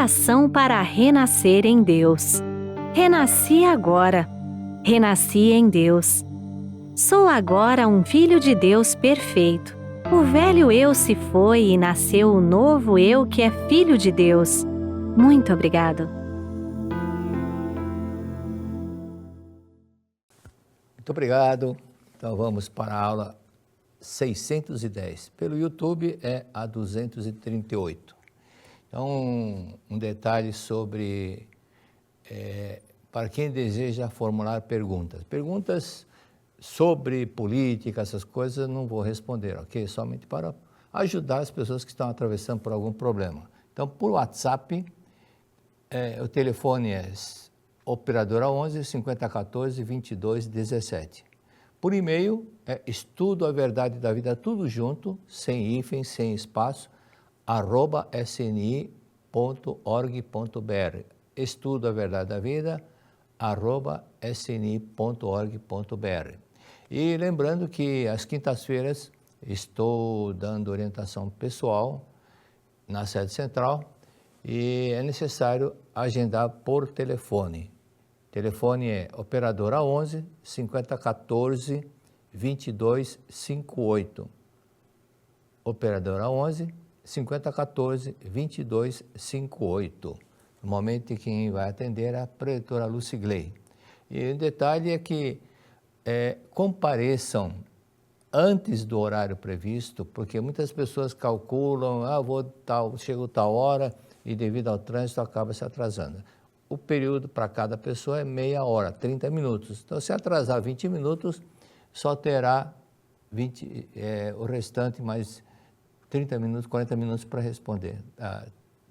Oração para renascer em Deus. Renasci agora. Renasci em Deus. Sou agora um filho de Deus perfeito. O velho eu se foi e nasceu o novo eu que é filho de Deus. Muito obrigado. Muito obrigado. Então vamos para a aula 610. Pelo YouTube é a 238. Então, um detalhe sobre, para quem deseja formular perguntas. Perguntas sobre política, essas coisas, não vou responder, ok? Somente para ajudar as pessoas que estão atravessando por algum problema. Então, por WhatsApp, o telefone é operadora 11 5014 22 17. Por e-mail é estudo a verdade da vida, tudo junto, sem hífen, sem espaço, @sni.org.br. Estudo a verdade da vida, @sni.org.br. E lembrando que às quintas-feiras estou dando orientação pessoal na sede central e é necessário agendar por telefone. Telefone é operadora 11 5014 22 58. Operadora 11 5014 22 58. Normalmente quem vai atender é a preletora Lucigley. E o detalhe é que compareçam antes do horário previsto, porque muitas pessoas calculam, chego tal hora e devido ao trânsito acaba se atrasando. O período para cada pessoa é meia hora, 30 minutos. Então, se atrasar 20 minutos, só terá o restante mais 30 minutos, 40 minutos para responder.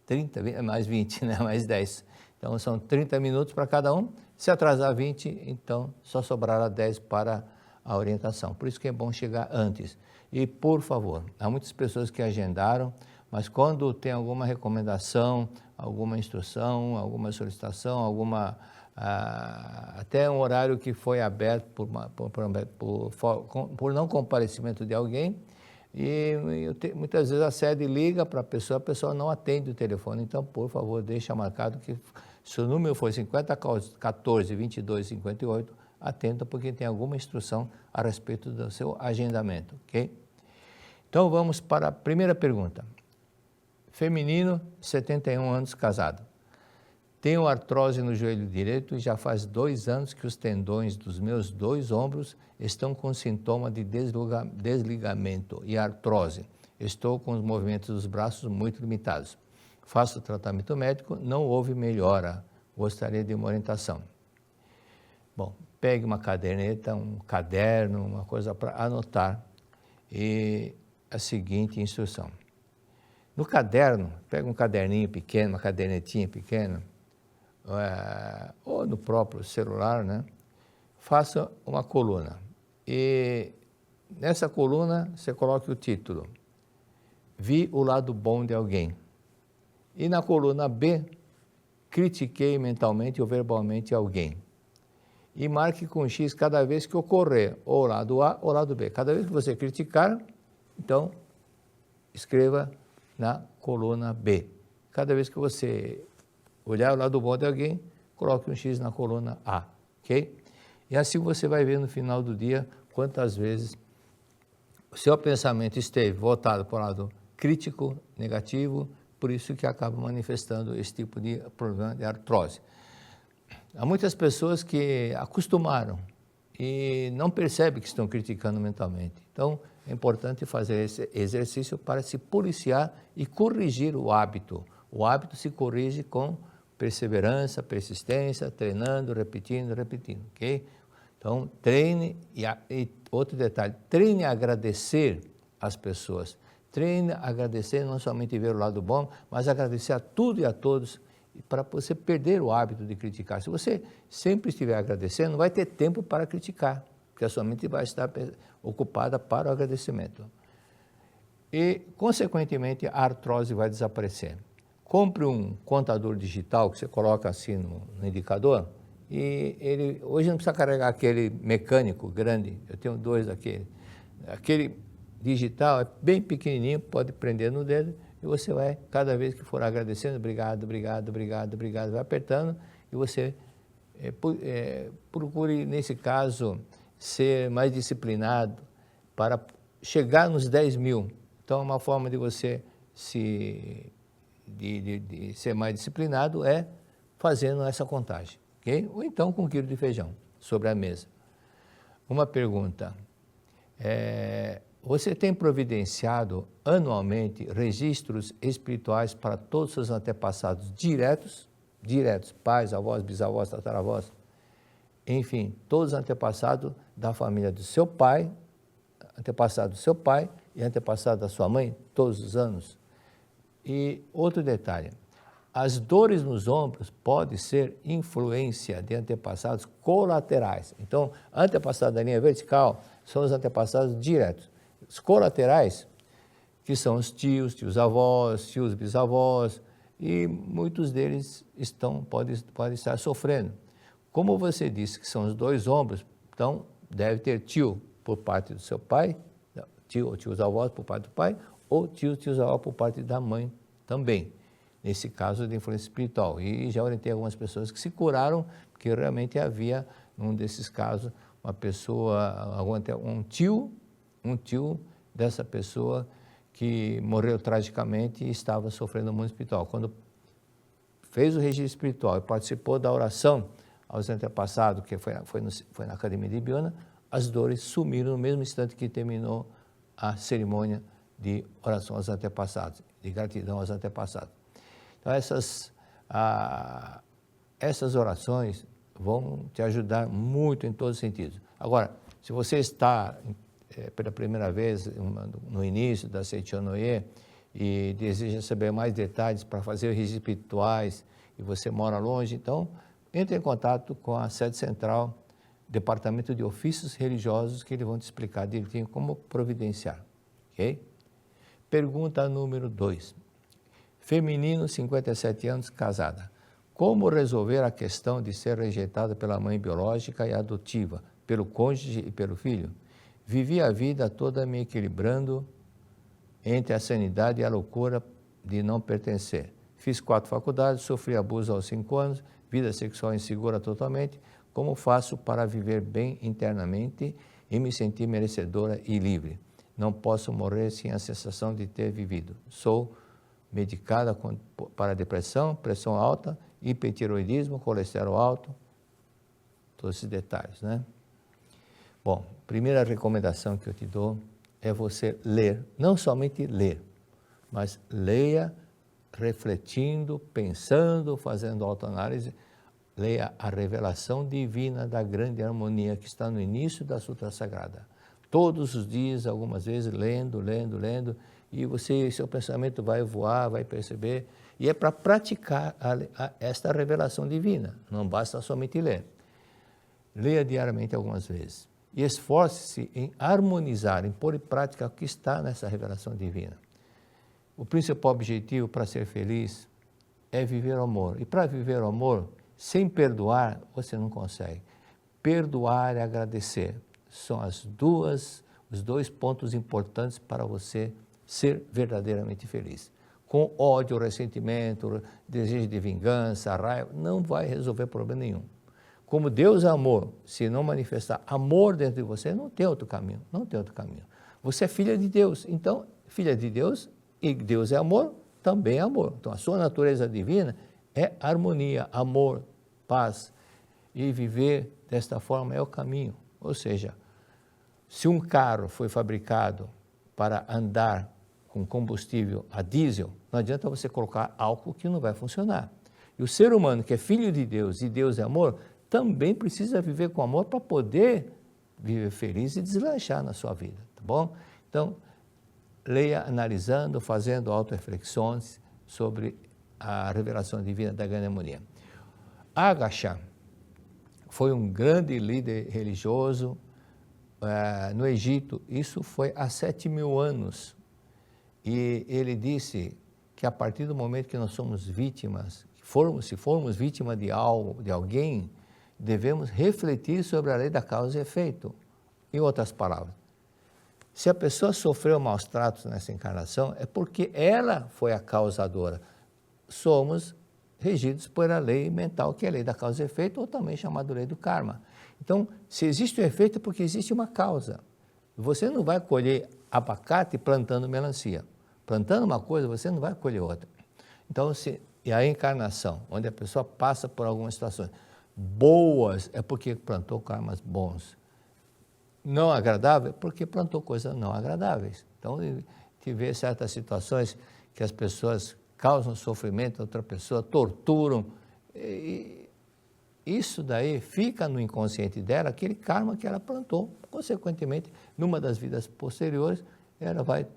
30, mais 20, né? Mais 10. Então, são 30 minutos para cada um. Se atrasar 20, então só sobrará 10 para a orientação. Por isso que é bom chegar antes. E, por favor, há muitas pessoas que agendaram, mas quando tem alguma recomendação, alguma instrução, alguma solicitação, até um horário que foi aberto por não comparecimento de alguém, muitas vezes a sede liga para a pessoa não atende o telefone. Então, por favor, deixa marcado que se o número for 5014 22 58, atenta porque tem alguma instrução a respeito do seu agendamento, ok? Então, vamos para a primeira pergunta. Feminino, 71 anos, casado. Tenho artrose no joelho direito e já faz 2 anos que os tendões dos meus 2 ombros estão com sintoma de desligamento e artrose. Estou com os movimentos dos braços muito limitados. Faço tratamento médico, não houve melhora. Gostaria de uma orientação. Bom, pegue uma caderneta, um caderno, uma coisa para anotar e a seguinte instrução. No caderno, pega um caderninho pequeno, uma cadernetinha pequena, ou no próprio celular, né? Faça uma coluna. E nessa coluna você coloque o título, Vi o lado bom de alguém. E na coluna B, critiquei mentalmente ou verbalmente alguém. E marque com X cada vez que ocorrer, ou o lado A ou o lado B. Cada vez que você criticar, então, escreva na coluna B. Cada vez que você olhar o lado bom de alguém, coloque um X na coluna A, ok? E assim você vai ver no final do dia quantas vezes o seu pensamento esteve voltado para o lado crítico, negativo, por isso que acaba manifestando esse tipo de problema de artrose. Há muitas pessoas que acostumaram e não percebem que estão criticando mentalmente. Então, é importante fazer esse exercício para se policiar e corrigir o hábito. O hábito se corrige com perseverança, persistência, treinando, repetindo, ok? Então, treine, e outro detalhe, treine a agradecer as pessoas. Treine a agradecer, não somente ver o lado bom, mas agradecer a tudo e a todos, para você perder o hábito de criticar. Se você sempre estiver agradecendo, não vai ter tempo para criticar, porque a sua mente vai estar ocupada para o agradecimento. E, consequentemente, a artrose vai desaparecer. Compre um contador digital que você coloca assim no indicador, e ele hoje não precisa carregar aquele mecânico grande, eu tenho 2 daquele. Aquele digital é bem pequenininho, pode prender no dedo e você vai, cada vez que for agradecendo, obrigado, obrigado, obrigado, obrigado, vai apertando e você procure, nesse caso, ser mais disciplinado para chegar nos 10 mil. Então, uma forma de você de ser mais disciplinado é fazendo essa contagem, ok? Ou então com 1 quilo de feijão sobre a mesa. Uma pergunta, você tem providenciado anualmente registros espirituais para todos os seus antepassados diretos, pais, avós, bisavós, tataravós, enfim, todos os antepassados da família do seu pai, antepassado do seu pai e antepassado da sua mãe, todos os anos? E outro detalhe, as dores nos ombros podem ser influência de antepassados colaterais. Então, antepassados da linha vertical são os antepassados diretos. Os colaterais, que são os tios-avós, tios-bisavós, e muitos deles podem estar sofrendo. Como você disse que são os 2 ombros, então deve ter tio por parte do seu pai, tio ou tios-avós por parte do pai, ou tios-avós por parte da mãe também, nesse caso de influência espiritual. E já orientei algumas pessoas que se curaram, porque realmente havia, num desses casos, uma pessoa, um tio dessa pessoa que morreu tragicamente e estava sofrendo muito espiritual. Quando fez o registro espiritual e participou da oração aos antepassados, que foi na Academia de Ibiúna, as dores sumiram no mesmo instante que terminou a cerimônia de oração aos antepassados, de gratidão aos antepassados. Então, essas orações vão te ajudar muito em todos os sentidos. Agora, se você está pela primeira vez no início da Seichonoye e deseja saber mais detalhes para fazer registros espirituais e você mora longe, então entre em contato com a sede central, Departamento de Ofícios Religiosos, que eles vão te explicar direitinho como providenciar, ok? Pergunta número 2. Feminino, 57 anos, casada. Como resolver a questão de ser rejeitada pela mãe biológica e adotiva, pelo cônjuge e pelo filho? Vivi a vida toda me equilibrando entre a sanidade e a loucura de não pertencer. Fiz 4 faculdades, sofri abuso aos 5 anos, vida sexual insegura totalmente. Como faço para viver bem internamente e me sentir merecedora e livre? Não posso morrer sem a sensação de ter vivido. Sou medicada para depressão, pressão alta, hipertiroidismo, colesterol alto, todos esses detalhes, né? Bom, primeira recomendação que eu te dou é você ler, não somente ler, mas leia refletindo, pensando, fazendo autoanálise. Leia a revelação divina da grande harmonia que está no início da Sutra Sagrada. Todos os dias, algumas vezes, lendo, e seu pensamento vai voar, vai perceber. E é para praticar esta revelação divina, não basta somente ler. Leia diariamente algumas vezes. E esforce-se em harmonizar, em pôr em prática o que está nessa revelação divina. O principal objetivo para ser feliz é viver o amor. E para viver o amor, sem perdoar, você não consegue. Perdoar e agradecer são os 2 pontos importantes para você ser verdadeiramente feliz. Com ódio, ressentimento, desejo de vingança, raiva, não vai resolver problema nenhum. Como Deus é amor, se não manifestar amor dentro de você, não tem outro caminho, Você é filha de Deus, então, filha de Deus, e Deus é amor, também é amor. Então, a sua natureza divina é harmonia, amor, paz, e viver desta forma é o caminho. Ou seja, se um carro foi fabricado para andar com combustível a diesel, não adianta você colocar álcool que não vai funcionar. E o ser humano que é filho de Deus e Deus é amor, também precisa viver com amor para poder viver feliz e deslanchar na sua vida, tá bom? Então, leia analisando, fazendo auto-reflexões sobre a revelação divina da grande harmonia. Agasha foi um grande líder religioso no Egito, isso foi há 7.000 anos. E ele disse que a partir do momento que nós somos vítimas, se formos vítimas de algo, de alguém, devemos refletir sobre a lei da causa e efeito. Em outras palavras, Se a pessoa sofreu maus tratos nessa encarnação, é porque ela foi a causadora. Somos regidos pela lei mental, que é a lei da causa e efeito, ou também chamada lei do karma. Então, se existe um efeito, é porque existe uma causa. Você não vai colher abacate plantando melancia. Plantando uma coisa, você não vai colher outra. Então, e a encarnação, onde a pessoa passa por algumas situações boas, é porque plantou karmas bons. Não agradável, porque plantou coisas não agradáveis. Então, te vê certas situações que as pessoas causam sofrimento a outra pessoa, torturam. E isso daí fica no inconsciente dela, aquele karma que ela plantou. Consequentemente, numa das vidas posteriores, ela vai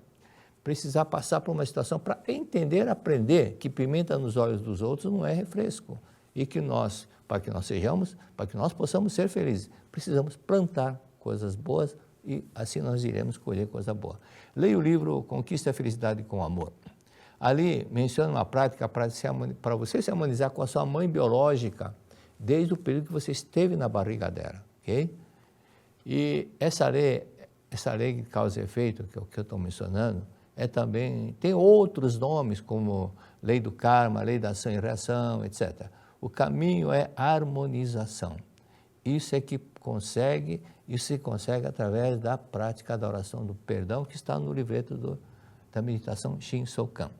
precisar passar por uma situação para entender, aprender que pimenta nos olhos dos outros não é refresco. E que nós, para que nós possamos ser felizes, precisamos plantar coisas boas e assim nós iremos colher coisa boa. Leia o livro Conquista a Felicidade com Amor. Ali menciona uma prática para você se harmonizar com a sua mãe biológica desde o período que você esteve na barriga dela, ok? E essa lei de causa e efeito, que é o que eu estou mencionando, tem outros nomes como lei do karma, lei da ação e reação, etc. O caminho é harmonização. Isso se consegue através da prática da oração do perdão, que está no livreto da meditação Shinsokan.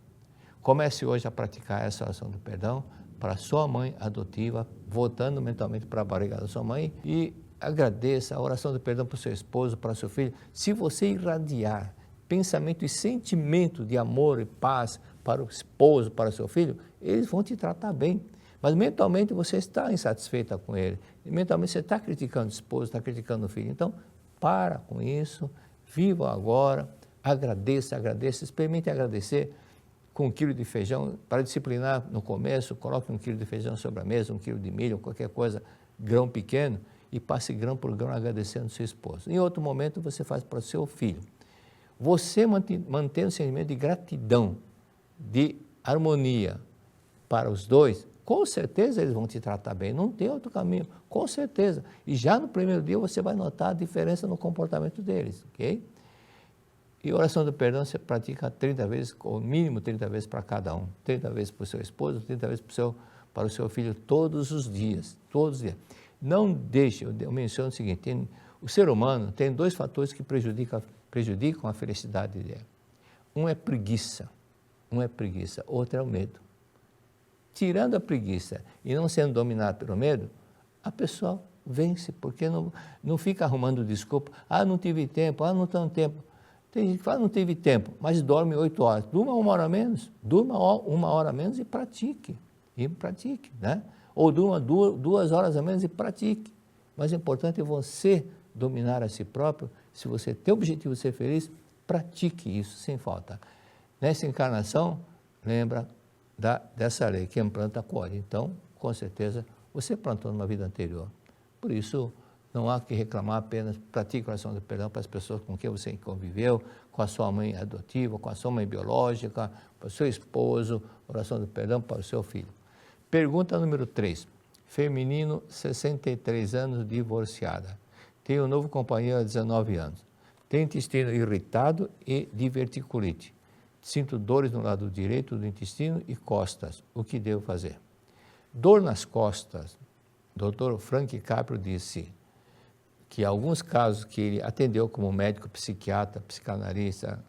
Comece hoje a praticar essa oração do perdão para sua mãe adotiva, voltando mentalmente para a barriga da sua mãe, e agradeça a oração do perdão para o seu esposo, para o seu filho. Se você irradiar pensamento e sentimento de amor e paz para o esposo, para o seu filho, eles vão te tratar bem. Mas mentalmente você está insatisfeita com ele. E mentalmente você está criticando o esposo, está criticando o filho. Então, para com isso, viva agora, agradeça, experimente agradecer com 1 quilo de feijão. Para disciplinar no começo, coloque 1 quilo de feijão sobre a mesa, 1 quilo de milho, qualquer coisa, grão pequeno, e passe grão por grão agradecendo o seu esposo. Em outro momento, você faz para o seu filho. Você mantendo o sentimento de gratidão, de harmonia para os dois, com certeza eles vão te tratar bem, não tem outro caminho, com certeza. E já no primeiro dia você vai notar a diferença no comportamento deles, ok? E a oração do perdão você pratica 30 vezes, ou mínimo 30 vezes para cada um. 30 vezes para o seu esposo, 30 vezes para o seu filho, todos os dias, todos os dias. Não deixe, eu menciono o seguinte, o ser humano tem 2 fatores que prejudicam a felicidade dele. Um é preguiça, outro é o medo. Tirando a preguiça e não sendo dominado pelo medo, a pessoa vence, porque não fica arrumando desculpa. Não tive tempo, não tenho tempo. Tem gente que fala, não tive tempo, mas dorme 8 horas. Durma 1 hora menos, e pratique, né? Ou durma 2 horas a menos e pratique. Mas o importante é você dominar a si próprio. Se você tem o objetivo de ser feliz, pratique isso sem falta. Nessa encarnação, lembra dessa lei, quem planta colhe. Então, com certeza, você plantou numa vida anterior. Por isso, não há que reclamar, apenas pratique a oração do perdão para as pessoas com quem você conviveu, com a sua mãe adotiva, com a sua mãe biológica, para o seu esposo, oração do perdão para o seu filho. Pergunta número 3. Feminino, 63 anos, divorciada. Tem um novo companheiro há 19 anos. Tem intestino irritado e diverticulite. Sinto dores no lado direito do intestino e costas. O que devo fazer? Dor nas costas. Dr. Frank Caprio disse que em alguns casos que ele atendeu como médico psiquiatra, psicanalista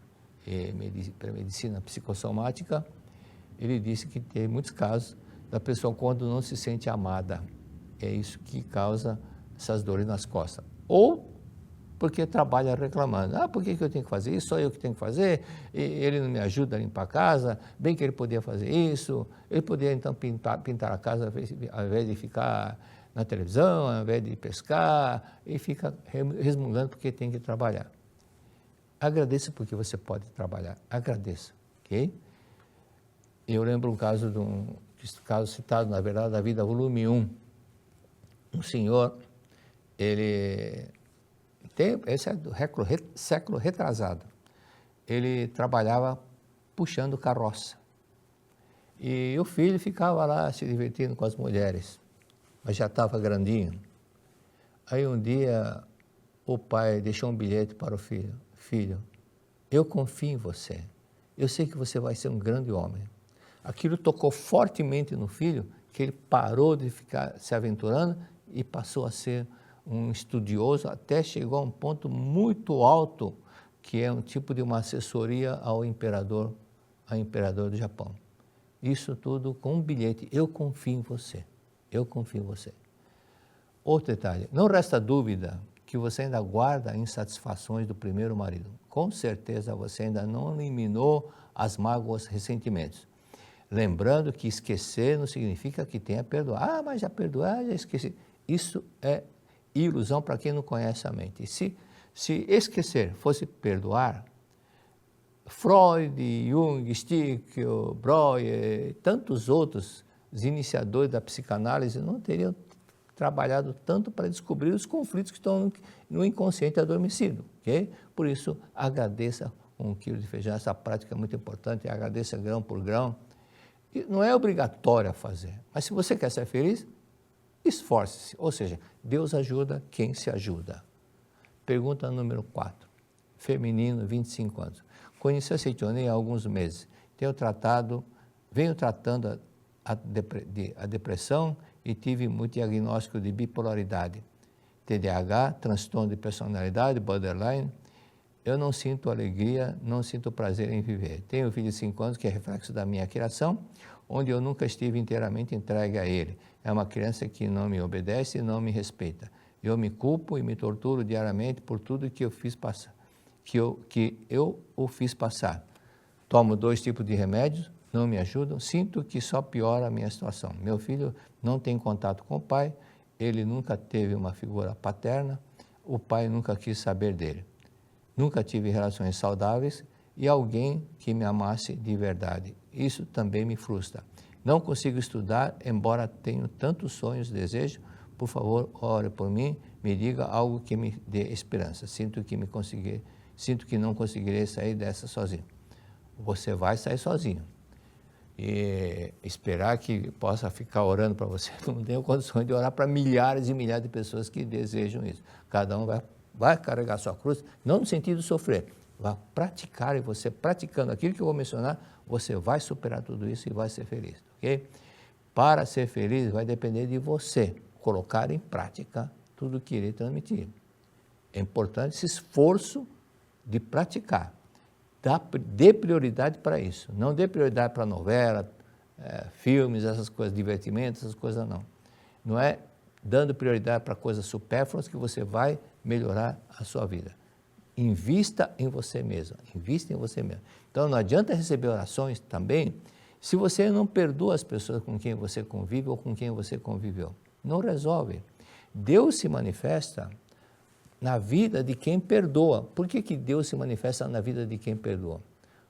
e medicina psicossomática, ele disse que tem muitos casos da pessoa quando não se sente amada. É isso que causa essas dores nas costas. Ou porque trabalha reclamando. Por que eu tenho que fazer isso? Só eu que tenho que fazer? E ele não me ajuda a limpar a casa? Bem que ele podia fazer isso. Ele podia, então, pintar a casa ao invés de ficar na televisão, ao invés de pescar, e fica resmungando porque tem que trabalhar. Agradeça porque você pode trabalhar. Agradeça, ok? Eu lembro um caso caso citado, na verdade, da vida, volume 1. Um senhor, esse é do século retrasado, ele trabalhava puxando carroça. E o filho ficava lá se divertindo com as mulheres, mas já estava grandinho. Aí um dia o pai deixou um bilhete para o filho. filho, eu confio em você, eu sei que você vai ser um grande homem. Aquilo tocou fortemente no filho, que ele parou de ficar se aventurando e passou a ser um estudioso, até chegou a um ponto muito alto, que é um tipo de uma assessoria ao imperador do Japão. Isso tudo com um bilhete, eu confio em você, eu confio em você. Outro detalhe, não resta dúvida que você ainda guarda insatisfações do primeiro marido. Com certeza você ainda não eliminou as mágoas, ressentimentos. Lembrando que esquecer não significa que tenha perdoado. Ah, mas já perdoei, já esqueci. Isso é ilusão para quem não conhece a mente. E se esquecer fosse perdoar, Freud, Jung, Stickel, Breuer, tantos outros, os iniciadores da psicanálise, não teriam trabalhado tanto para descobrir os conflitos que estão no inconsciente adormecido, ok? Por isso, agradeça 1 quilo de feijão, essa prática é muito importante, agradeça grão por grão. E não é obrigatório a fazer, mas se você quer ser feliz, esforce-se, ou seja, Deus ajuda quem se ajuda. Pergunta número 4, feminino, 25 anos. Conheci a Seitonei há alguns meses, venho tratando a depressão e tive muito diagnóstico de bipolaridade, TDAH, transtorno de personalidade, borderline. Eu não sinto alegria, não sinto prazer em viver. Tenho um filho de 5 anos que é reflexo da minha criação, onde eu nunca estive inteiramente entregue a ele. É uma criança que não me obedece e não me respeita. Eu me culpo e me torturo diariamente por tudo que eu fiz passar, que eu o fiz passar. Tomo 2 tipos de remédios, não me ajudam, sinto que só piora a minha situação. Meu filho não tem contato com o pai, ele nunca teve uma figura paterna, o pai nunca quis saber dele. Nunca tive relações saudáveis e alguém que me amasse de verdade. Isso também me frustra. Não consigo estudar, embora tenha tantos sonhos e desejos. Por favor, ore por mim, me diga algo que me dê esperança. Sinto que não conseguirei sair dessa sozinho. Você vai sair sozinho. E esperar que possa ficar orando para você, não tenho condições de orar para milhares e milhares de pessoas que desejam isso. Cada um vai carregar sua cruz, não no sentido de sofrer, vai praticar, e você praticando aquilo que eu vou mencionar, você vai superar tudo isso e vai ser feliz, ok? Para ser feliz vai depender de você colocar em prática tudo o que irei transmitir. É importante esse esforço de praticar. Dê prioridade para isso, não dê prioridade para novela, filmes, essas coisas, divertimento, essas coisas não. Não é dando prioridade para coisas supérfluas que você vai melhorar a sua vida. Invista em você mesmo, invista em você mesmo. Então não adianta receber orações também se você não perdoa as pessoas com quem você convive ou com quem você conviveu. Não resolve. Deus se manifesta na vida de quem perdoa. Por que Deus se manifesta na vida de quem perdoa?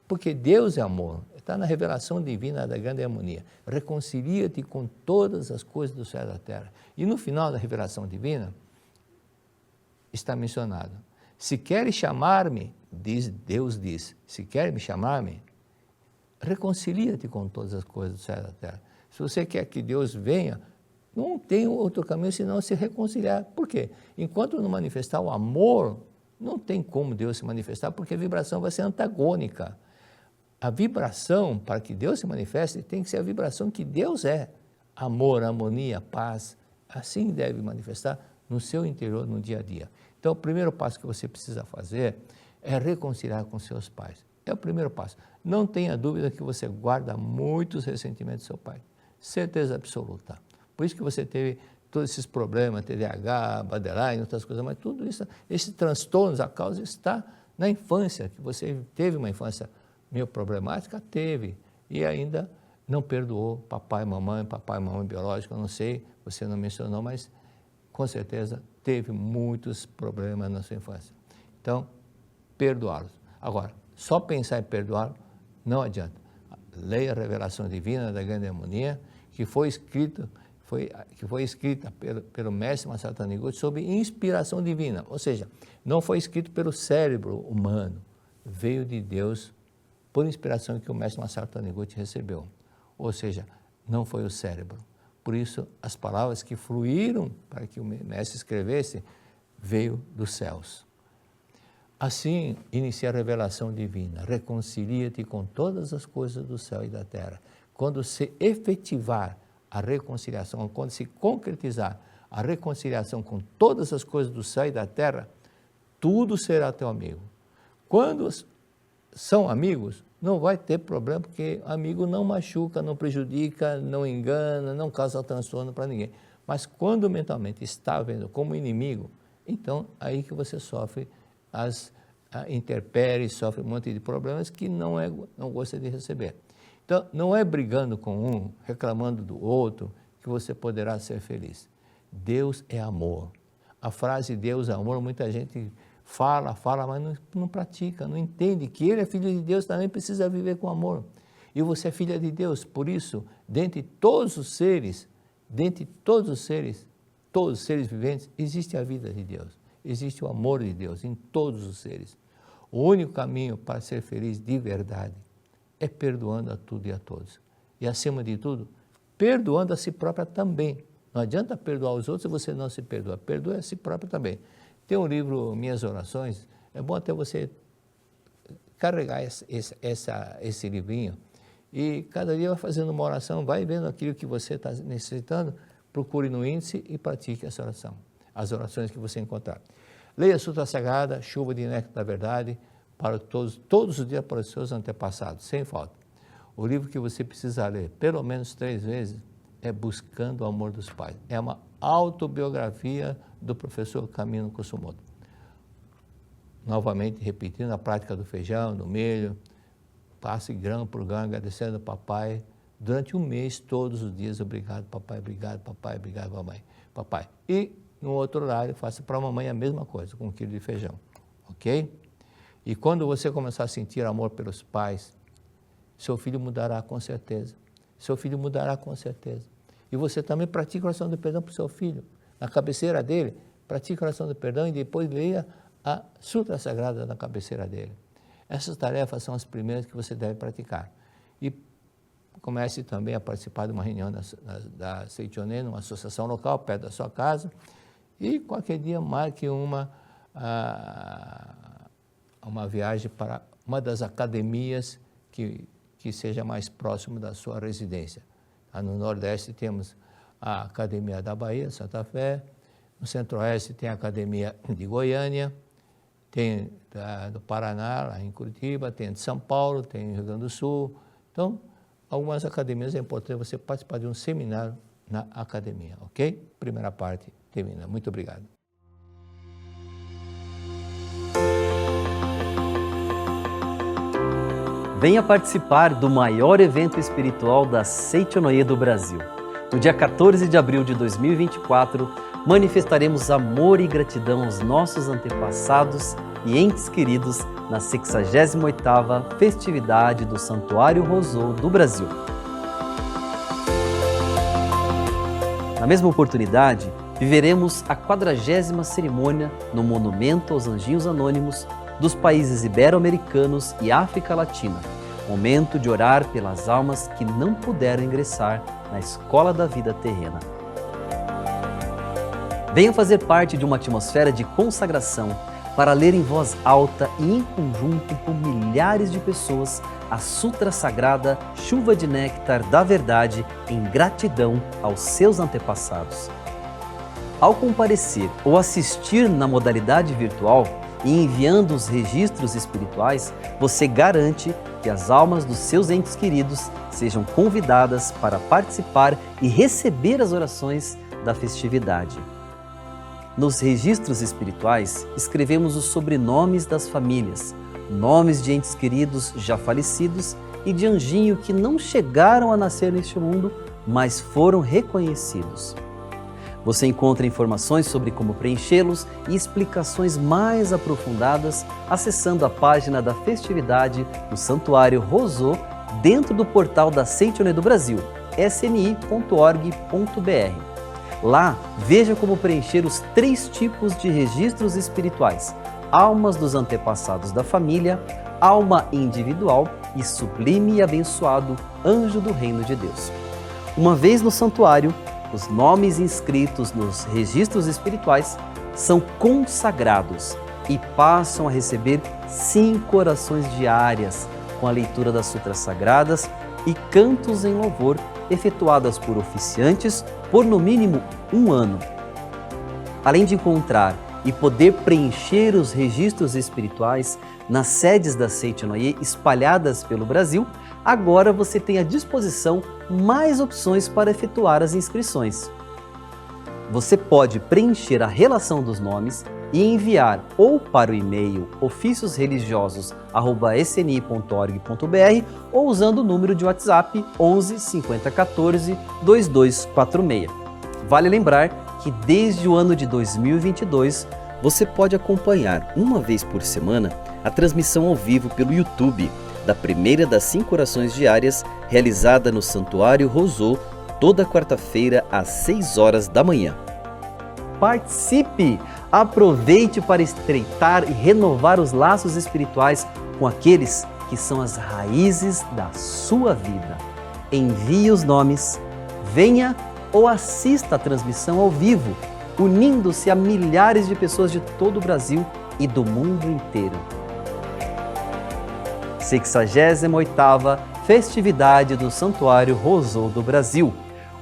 Porque Deus é amor, está na revelação divina da grande harmonia. Reconcilia-te com todas as coisas do céu e da terra. E no final da revelação divina, está mencionado, se queres chamar-me, Deus diz, se queres me chamar-me, reconcilia-te com todas as coisas do céu e da terra. Se você quer que Deus venha, não tem outro caminho senão se reconciliar. Por quê? Enquanto não manifestar o amor, não tem como Deus se manifestar, porque a vibração vai ser antagônica. A vibração, para que Deus se manifeste, tem que ser a vibração que Deus é. Amor, harmonia, paz. Assim deve manifestar no seu interior, no dia a dia. Então, o primeiro passo que você precisa fazer é reconciliar com seus pais. É o primeiro passo. Não tenha dúvida que você guarda muitos ressentimentos do seu pai. Certeza absoluta. Por isso que você teve todos esses problemas, TDAH, borderline, outras coisas, mas tudo isso, esses transtornos, a causa está na infância, que você teve uma infância meio problemática, teve, e ainda não perdoou papai e mamãe biológico, eu não sei, você não mencionou, mas com certeza teve muitos problemas na sua infância. Então, perdoá-los. Agora, só pensar em perdoar não adianta. Leia a revelação divina da grande harmonia, que foi escrita pelo mestre Masaru Taniguchi sob inspiração divina, ou seja, não foi escrito pelo cérebro humano, veio de Deus por inspiração que o mestre Masaru Taniguchi recebeu, ou seja, não foi o cérebro. Por isso, as palavras que fluíram para que o mestre escrevesse, veio dos céus. Assim inicia a revelação divina. Reconcilia-te com todas as coisas do céu e da terra. Quando se efetivar a reconciliação, quando se concretizar a reconciliação com todas as coisas do céu e da terra, tudo será teu amigo. Quando são amigos, não vai ter problema, porque amigo não machuca, não prejudica, não engana, não causa transtorno para ninguém. Mas quando mentalmente está vendo como inimigo, então aí que você sofre as intempéries, sofre um monte de problemas que não gosta de receber. Então, não é brigando com um, reclamando do outro, que você poderá ser feliz. Deus é amor. A frase Deus é amor, muita gente fala, mas não pratica, não entende que ele é filho de Deus, também precisa viver com amor. E você é filha de Deus, por isso, dentre todos os seres viventes, existe a vida de Deus, existe o amor de Deus em todos os seres. O único caminho para ser feliz de verdade é perdoando a tudo e a todos. E, acima de tudo, perdoando a si própria também. Não adianta perdoar os outros se você não se perdoa. Perdoe a si própria também. Tem um livro, Minhas Orações, é bom até você carregar esse livrinho e cada dia vai fazendo uma oração, vai vendo aquilo que você está necessitando, procure no índice e pratique essa oração, as orações que você encontrar. Leia a Sutra Sagrada, Chuva de Néctar da Verdade, para todos os dias para os seus antepassados, sem falta. O livro que você precisa ler pelo menos 3 vezes é Buscando o Amor dos Pais. É uma autobiografia do professor Camino Kusumoto. Novamente, repetindo a prática do feijão, do milho, passe grão por grão, agradecendo ao papai, durante um mês, todos os dias, obrigado papai, obrigado papai, obrigado mamãe, papai. E no outro horário, faça para a mamãe a mesma coisa, com 1 quilo de feijão, ok? E quando você começar a sentir amor pelos pais, seu filho mudará com certeza. Seu filho mudará com certeza. E você também pratica a oração do perdão para o seu filho. Na cabeceira dele, pratique a oração do perdão e depois leia a Sutra Sagrada na cabeceira dele. Essas tarefas são as primeiras que você deve praticar. E comece também a participar de uma reunião da Seichonen, numa associação local, perto da sua casa, e qualquer dia marque uma viagem para uma das academias que seja mais próximo da sua residência. No Nordeste temos a Academia da Bahia, Santa Fé, no Centro-Oeste tem a Academia de Goiânia, tem do Paraná, lá em Curitiba, tem de São Paulo, tem Rio Grande do Sul. Então, algumas academias é importante você participar de um seminário na academia, ok? Primeira parte termina. Muito obrigado. Venha participar do maior evento espiritual da Seichonoye do Brasil. No dia 14 de abril de 2024, manifestaremos amor e gratidão aos nossos antepassados e entes queridos na 68ª festividade do Santuário Rosô do Brasil. Na mesma oportunidade, viveremos a 40ª cerimônia no Monumento aos Anjinhos Anônimos dos países ibero-americanos e África Latina, momento de orar pelas almas que não puderam ingressar na escola da vida terrena. Venha fazer parte de uma atmosfera de consagração para ler em voz alta e em conjunto com milhares de pessoas a Sutra Sagrada Chuva de Néctar da Verdade em gratidão aos seus antepassados. Ao comparecer ou assistir na modalidade virtual, e enviando os registros espirituais, você garante que as almas dos seus entes queridos sejam convidadas para participar e receber as orações da festividade. Nos registros espirituais, escrevemos os sobrenomes das famílias, nomes de entes queridos já falecidos e de anjinho que não chegaram a nascer neste mundo, mas foram reconhecidos. Você encontra informações sobre como preenchê-los e explicações mais aprofundadas acessando a página da festividade do Santuário Rosô dentro do portal da Seichonoye do Brasil, sni.org.br. Lá, veja como preencher os 3 tipos de registros espirituais: almas dos antepassados da família, alma individual e sublime e abençoado anjo do reino de Deus. Uma vez no santuário, os nomes inscritos nos registros espirituais são consagrados e passam a receber 5 orações diárias com a leitura das sutras sagradas e cantos em louvor efetuadas por oficiantes por no mínimo 1 ano. Além de encontrar e poder preencher os registros espirituais nas sedes da Seichonoye espalhadas pelo Brasil, agora você tem à disposição mais opções para efetuar as inscrições. Você pode preencher a relação dos nomes e enviar ou para o e-mail oficiosreligiosos@sni.org.br ou usando o número de WhatsApp 11 50 14 2246. Vale lembrar que desde o ano de 2022 você pode acompanhar uma vez por semana a transmissão ao vivo pelo YouTube da primeira das 5 orações diárias realizada no Santuário Rosô toda quarta-feira às 6 horas da manhã. Participe! Aproveite para estreitar e renovar os laços espirituais com aqueles que são as raízes da sua vida. Envie os nomes, venha ou assista a transmissão ao vivo, unindo-se a milhares de pessoas de todo o Brasil e do mundo inteiro. 68ª Festividade do Santuário Rosô do Brasil,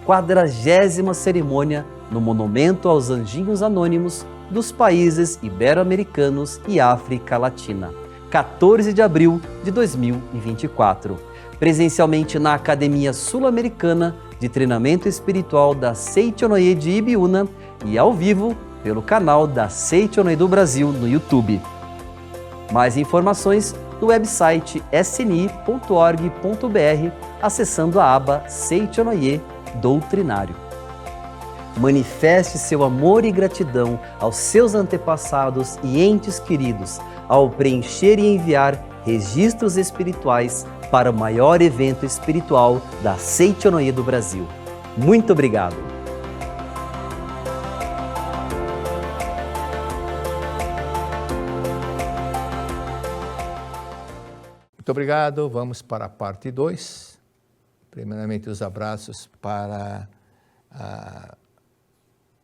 40ª cerimônia no Monumento aos Anjinhos Anônimos dos países ibero-americanos e África Latina, 14 de abril de 2024, presencialmente na Academia Sul-Americana de Treinamento Espiritual da Seichonoye de Ibiúna e ao vivo pelo canal da Seichonoye do Brasil no YouTube. Mais informações no website sni.org.br, acessando a aba Seichonoye Doutrinário. Manifeste seu amor e gratidão aos seus antepassados e entes queridos ao preencher e enviar registros espirituais para o maior evento espiritual da Seichonoye do Brasil. Muito obrigado! Muito obrigado. Vamos para a parte 2. Primeiramente, os abraços para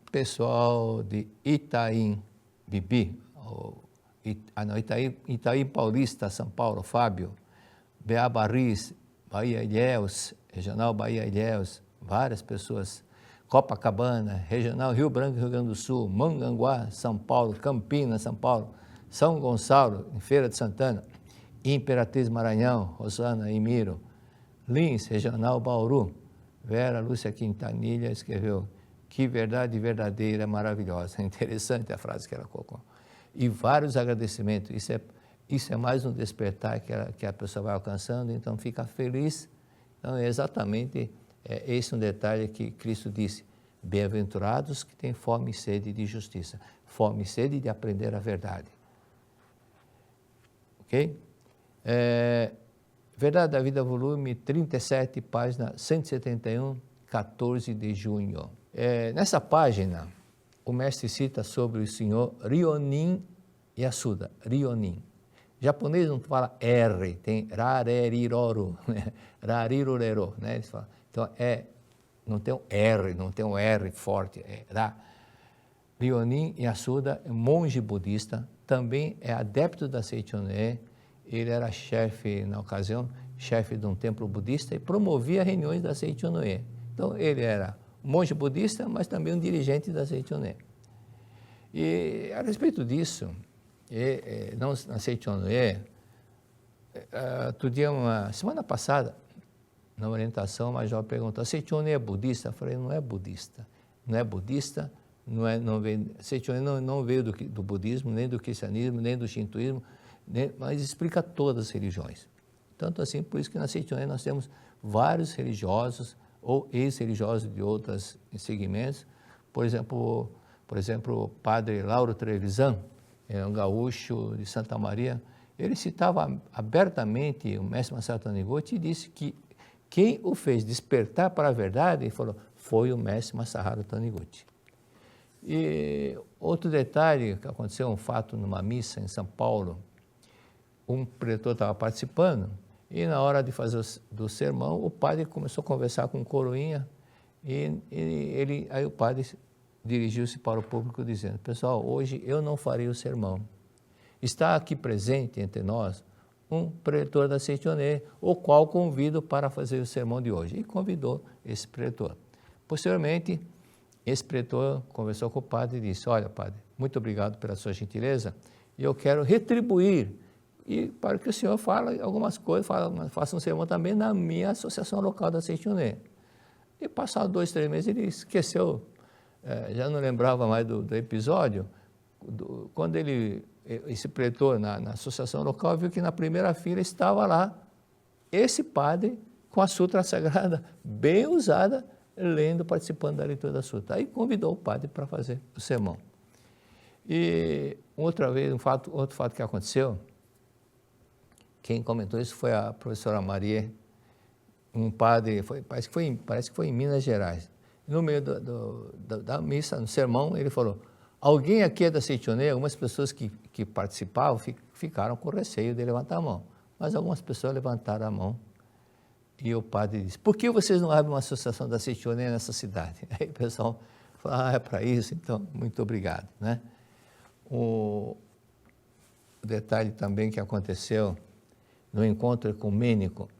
o pessoal de Itaim Bibi, Itaim Paulista, São Paulo, Fábio, Bea Barris, Bahia Ilhéus, Regional Bahia Ilhéus, várias pessoas, Copacabana, Regional Rio Branco, Rio Grande do Sul, Mongaguá, São Paulo, Campinas, São Paulo, São Gonçalo, em Feira de Santana, Imperatriz Maranhão, Rosana e Miro, Lins, Regional Bauru, Vera Lúcia Quintanilha escreveu: que verdade verdadeira, maravilhosa. Interessante a frase que ela colocou. E vários agradecimentos. Isso é mais um despertar que a pessoa vai alcançando, então fica feliz. Então é exatamente esse um detalhe que Cristo disse: bem-aventurados que têm fome e sede de justiça, fome e sede de aprender a verdade. Ok? Verdade da Vida, volume 37, página 171, 14 de junho. Nessa página, o mestre cita sobre o senhor Ryonin Yasuda. Ryonin. O japonês não fala R, tem rareriroru, né? Rarirurero, né? Eles falam. Então, não tem um R, não tem um R forte, é Ra. Ryonin Yasuda é monge budista, também é adepto da Seichonoye. Ele era chefe, na ocasião, chefe de um templo budista e promovia reuniões da Seichonoye. Então, ele era monge budista, mas também um dirigente da Seichonoye. E, a respeito disso, na Seichonoye, semana passada, na orientação, o major perguntou: a Seichonoye é budista? Eu falei: não é budista. Não é budista, Seichonoye não veio do budismo, nem do cristianismo, nem do shintoísmo, mas explica todas as religiões. Tanto assim, por isso que na Seichonoye nós temos vários religiosos ou ex-religiosos de outros segmentos. Por exemplo, o padre Lauro Trevisan, um gaúcho de Santa Maria, ele citava abertamente o mestre Masaru Taniguchi e disse que quem o fez despertar para a verdade, ele falou, foi o mestre Masaru Taniguchi. E outro detalhe que aconteceu, um fato numa missa em São Paulo, um pretor estava participando e na hora de fazer do sermão, o padre começou a conversar com o coroinha aí o padre dirigiu-se para o público dizendo: pessoal, hoje eu não farei o sermão, está aqui presente entre nós um preletor da Seitione, o qual convido para fazer o sermão de hoje. E convidou esse preletor. Posteriormente, esse preletor conversou com o padre e disse, olha, padre, muito obrigado pela sua gentileza, e eu quero retribuir, e para que o senhor fale algumas coisas, faça um sermão também na minha associação local da Seitione. E passados 2, 3 meses, ele esqueceu, já não lembrava mais do episódio, quando esse preletor na associação local viu que na primeira fila estava lá esse padre com a Sutra Sagrada bem usada, lendo, participando da leitura da Sutra. Aí convidou o padre para fazer o sermão. E outra vez, outro fato que aconteceu, quem comentou isso foi a professora Maria, um padre, parece que foi em Minas Gerais. No meio da missa, no sermão, ele falou, alguém aqui é da Seitione? Algumas pessoas que participavam ficaram com receio de levantar a mão, mas algumas pessoas levantaram a mão. E o padre disse, por que vocês não abrem uma associação da Seitione nessa cidade? Aí o pessoal falou, é para isso, então, muito obrigado, né? O detalhe também que aconteceu no encontro ecumênico,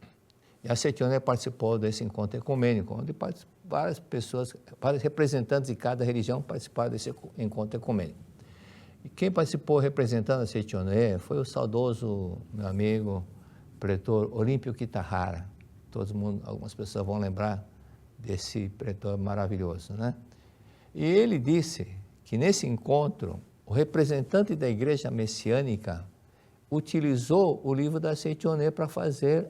e a Seitione participou desse encontro ecumênico, onde várias pessoas, vários representantes de cada religião participaram desse encontro ecumênico. E quem participou representando a Seitione foi o saudoso meu amigo, preletor Olímpio Kitahara. Algumas pessoas vão lembrar desse preletor maravilhoso, né? E ele disse que nesse encontro, o representante da igreja messiânica utilizou o livro da Seitione para fazer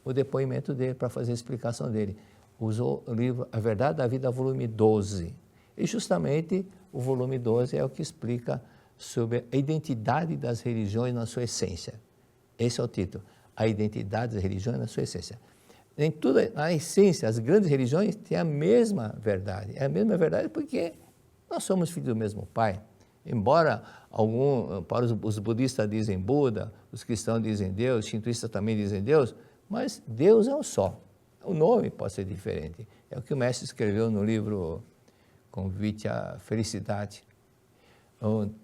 o depoimento dele, para fazer a explicação dele. Usou o livro A Verdade da Vida, volume 12. E justamente o volume 12 é o que explica sobre a identidade das religiões na sua essência. Esse é o título, a identidade das religiões na sua essência. Em toda a essência, as grandes religiões têm a mesma verdade. É a mesma verdade porque nós somos filhos do mesmo Pai. Embora para os budistas dizem Buda, os cristãos dizem Deus, os shintoístas também dizem Deus, mas Deus é um só. O nome pode ser diferente. É o que o mestre escreveu no livro Convite à Felicidade.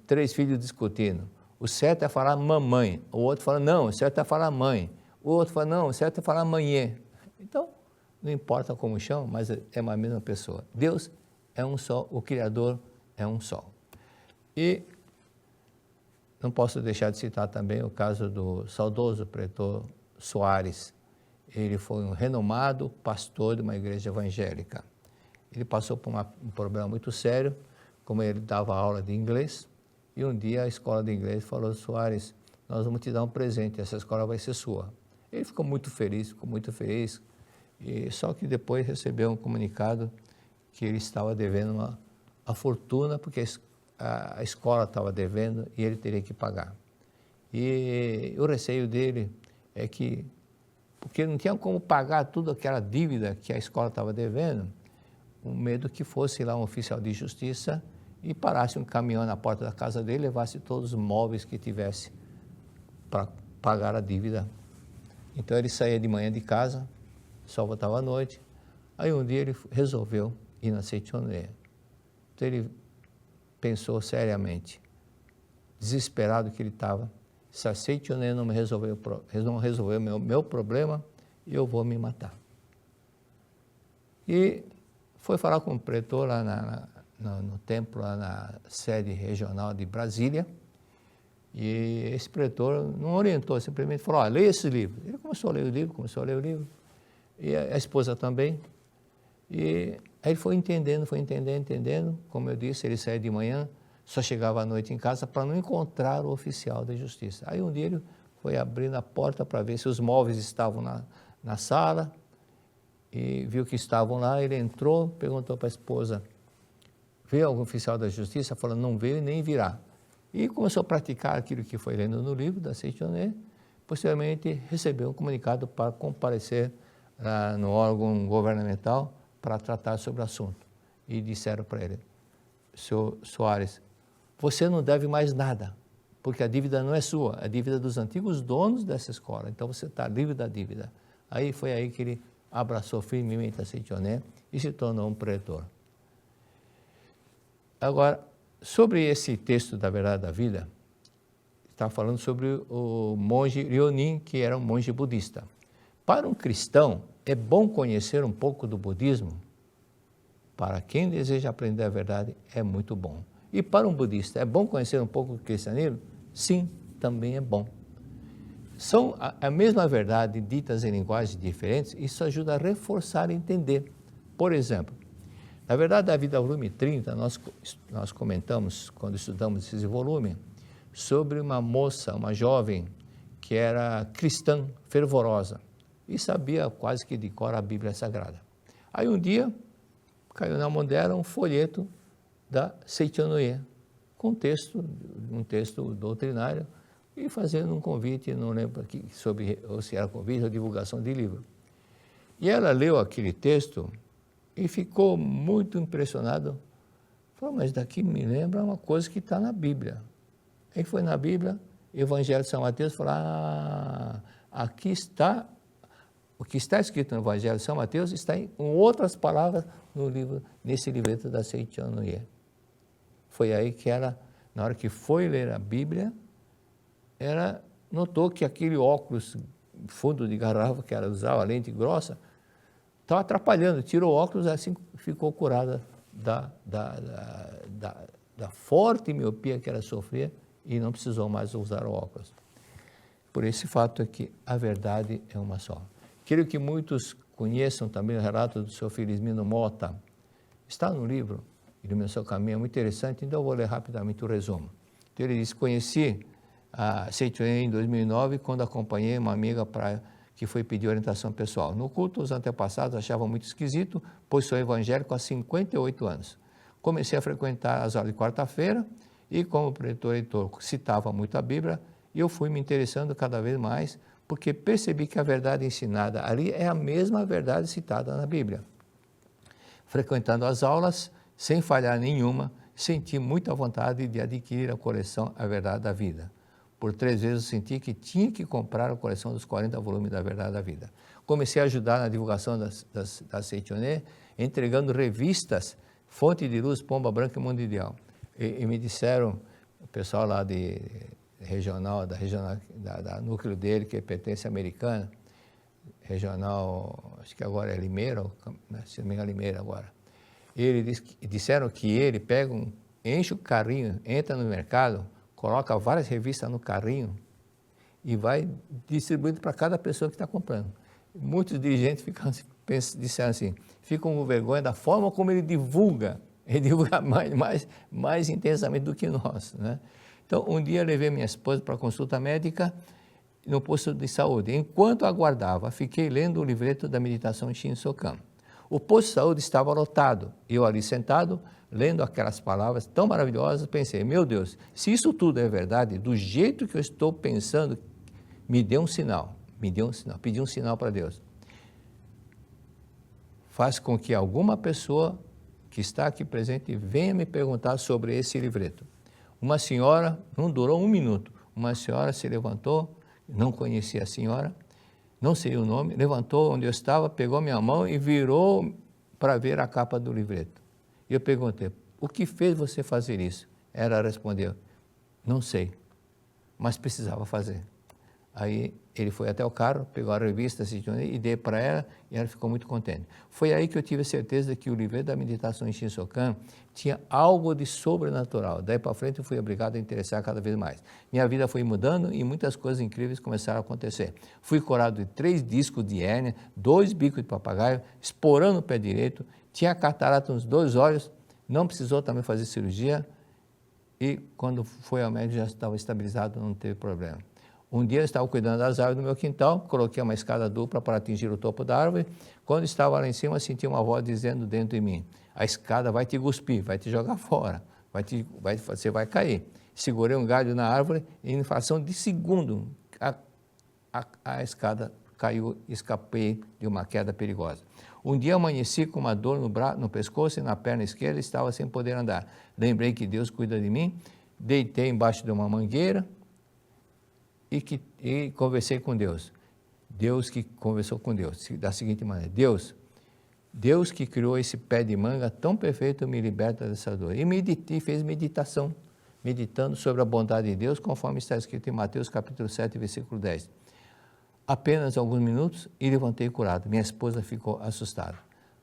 3 filhos discutindo. O certo é falar mamãe. O outro fala, não, o certo é falar mãe. O outro fala, não, o certo é falar manhê. Então, não importa como chama, mas é uma mesma pessoa. Deus é um só, o Criador é um só. E não posso deixar de citar também o caso do saudoso preletor Soares. Ele foi um renomado pastor de uma igreja evangélica. Ele passou por um problema muito sério, como ele dava aula de inglês, e um dia a escola de inglês falou, Soares, nós vamos te dar um presente, essa escola vai ser sua. Ele ficou muito feliz, e só que depois recebeu um comunicado que ele estava devendo uma fortuna, porque a escola estava devendo e ele teria que pagar. E o receio dele é que, porque ele não tinha como pagar toda aquela dívida que a escola estava devendo, o medo que fosse lá um oficial de justiça e parasse um caminhão na porta da casa dele, levasse todos os móveis que tivesse para pagar a dívida. Então ele saía de manhã de casa, só voltava à noite. Aí um dia ele resolveu ir na Seitione. Então ele pensou seriamente, desesperado que ele estava, se a Seitione não resolveu meu problema, eu vou me matar. E foi falar com o preletor lá no templo, lá na sede regional de Brasília, e esse preletor não orientou, simplesmente falou, leia esse livro. Ele começou a ler o livro, e a esposa também, e aí ele foi entendendo, como eu disse, ele saía de manhã, só chegava à noite em casa para não encontrar o oficial da justiça. Aí um dia ele foi abrindo a porta para ver se os móveis estavam na sala, e viu que estavam lá, ele entrou, perguntou para a esposa, veio algum oficial da justiça? Falou, não veio e nem virá. E começou a praticar aquilo que foi lendo no livro da Seitione. Posteriormente, recebeu um comunicado para comparecer no órgão governamental para tratar sobre o assunto. E disseram para ele, senhor Soares, você não deve mais nada, porque a dívida não é sua, é a dívida dos antigos donos dessa escola, então você está livre da dívida. Aí foi aí que ele abraçou firmemente a Seitione e se tornou um preletor. Agora, sobre esse texto da Verdade da Vida, Está falando sobre o monge Ryonin, que era um monge budista. Para um cristão, é bom conhecer um pouco do budismo. Para quem deseja aprender a verdade, é muito bom. E para um budista, é bom conhecer um pouco do cristianismo? Sim, também é bom. São a mesma verdade ditas em linguagens diferentes, isso ajuda a reforçar e entender. Por exemplo, na Verdade da Vida, volume 30, nós comentamos, quando estudamos esse volume, sobre uma moça, uma jovem, que era cristã, fervorosa, e sabia quase que de cor a Bíblia Sagrada. Aí um dia, caiu na mão dela um folheto da Seichonoye, com um texto doutrinário, e fazendo um convite, não lembro sobre ou se era convite ou divulgação de livro. E ela leu aquele texto e ficou muito impressionada. Falou, mas daqui me lembra uma coisa que está na Bíblia. Aí foi na Bíblia, Evangelho de São Mateus, falou, aqui está, o que está escrito no Evangelho de São Mateus está em outras palavras no livro, nesse livreto da Seichonoye. Foi aí que ela, na hora que foi ler a Bíblia, ela notou que aquele óculos fundo de garrafa que ela usava, a lente grossa, estava atrapalhando, tirou o óculos, assim ficou curada da forte miopia que ela sofria e não precisou mais usar o óculos. Por esse fato é que a verdade é uma só. Quero que muitos conheçam também o relato do seu Felizmino Mota. Está no livro Iluminação do Caminho, é muito interessante, então eu vou ler rapidamente o resumo. Então ele diz, conheci a Seichonoye em 2009, quando acompanhei uma amiga que foi pedir orientação pessoal. No culto, os antepassados achavam muito esquisito, pois sou evangélico há 58 anos. Comecei a frequentar as aulas de quarta-feira e, como o pretor Heitor citava muito a Bíblia, eu fui me interessando cada vez mais, porque percebi que a verdade ensinada ali é a mesma verdade citada na Bíblia. Frequentando as aulas, sem falhar nenhuma, senti muita vontade de adquirir a coleção A Verdade da Vida. Por 3 vezes eu senti que tinha que comprar a coleção dos 40 volumes da Verdade da Vida. Comecei a ajudar na divulgação da Seichonoye, entregando revistas, Fonte de Luz, Pomba Branca e Mundo Ideal. E me disseram, o pessoal lá da núcleo dele, que pertence à Americana, regional, acho que agora é Limeira, se não me engano, Limeira agora. Disseram que ele enche o carrinho, entra no mercado, coloca várias revistas no carrinho e vai distribuindo para cada pessoa que está comprando. Muitos dirigentes disseram assim, ficam com vergonha da forma como ele divulga mais intensamente do que nós, né? Então, um dia eu levei minha esposa para consulta médica no posto de saúde. Enquanto aguardava, fiquei lendo o livreto da meditação Shinsokan. O posto de saúde estava lotado. Eu ali sentado, lendo aquelas palavras tão maravilhosas, pensei, meu Deus, se isso tudo é verdade, do jeito que eu estou pensando, me dê um sinal, pedi um sinal para Deus. Faz com que alguma pessoa que está aqui presente venha me perguntar sobre esse livreto. Uma senhora, não durou 1 minuto, uma senhora se levantou, não conhecia a senhora, não sei o nome, levantou onde eu estava, pegou minha mão e virou para ver a capa do livreto. E eu perguntei, o que fez você fazer isso? Ela respondeu, não sei, mas precisava fazer. Aí ele foi até o carro, pegou a revista e dei para ela e ela ficou muito contente. Foi aí que eu tive a certeza que o livreto da meditação em Shinsokan tinha algo de sobrenatural. Daí para frente eu fui obrigado a interessar cada vez mais. Minha vida foi mudando e muitas coisas incríveis começaram a acontecer. Fui curado de 3 discos de hérnia, 2 bicos de papagaio, esporando o pé direito, tinha catarata nos 2 olhos, não precisou também fazer cirurgia e quando foi ao médico já estava estabilizado, não teve problema. Um dia eu estava cuidando das árvores do meu quintal, coloquei uma escada dupla para atingir o topo da árvore. Quando estava lá em cima, senti uma voz dizendo dentro de mim, a escada vai te cuspir, vai te jogar fora, você vai cair. Segurei um galho na árvore e em fração de segundo a escada caiu e escapei de uma queda perigosa. Um dia amanheci com uma dor no pescoço e na perna esquerda, estava sem poder andar. Lembrei que Deus cuida de mim, deitei embaixo de uma mangueira, e conversei com Deus. Deus que conversou com Deus, da seguinte maneira, Deus que criou esse pé de manga tão perfeito me liberta dessa dor. E fez meditação meditando sobre a bondade de Deus, conforme está escrito em Mateus capítulo 7, versículo 10. Apenas alguns minutos e levantei curado. Minha esposa ficou assustada.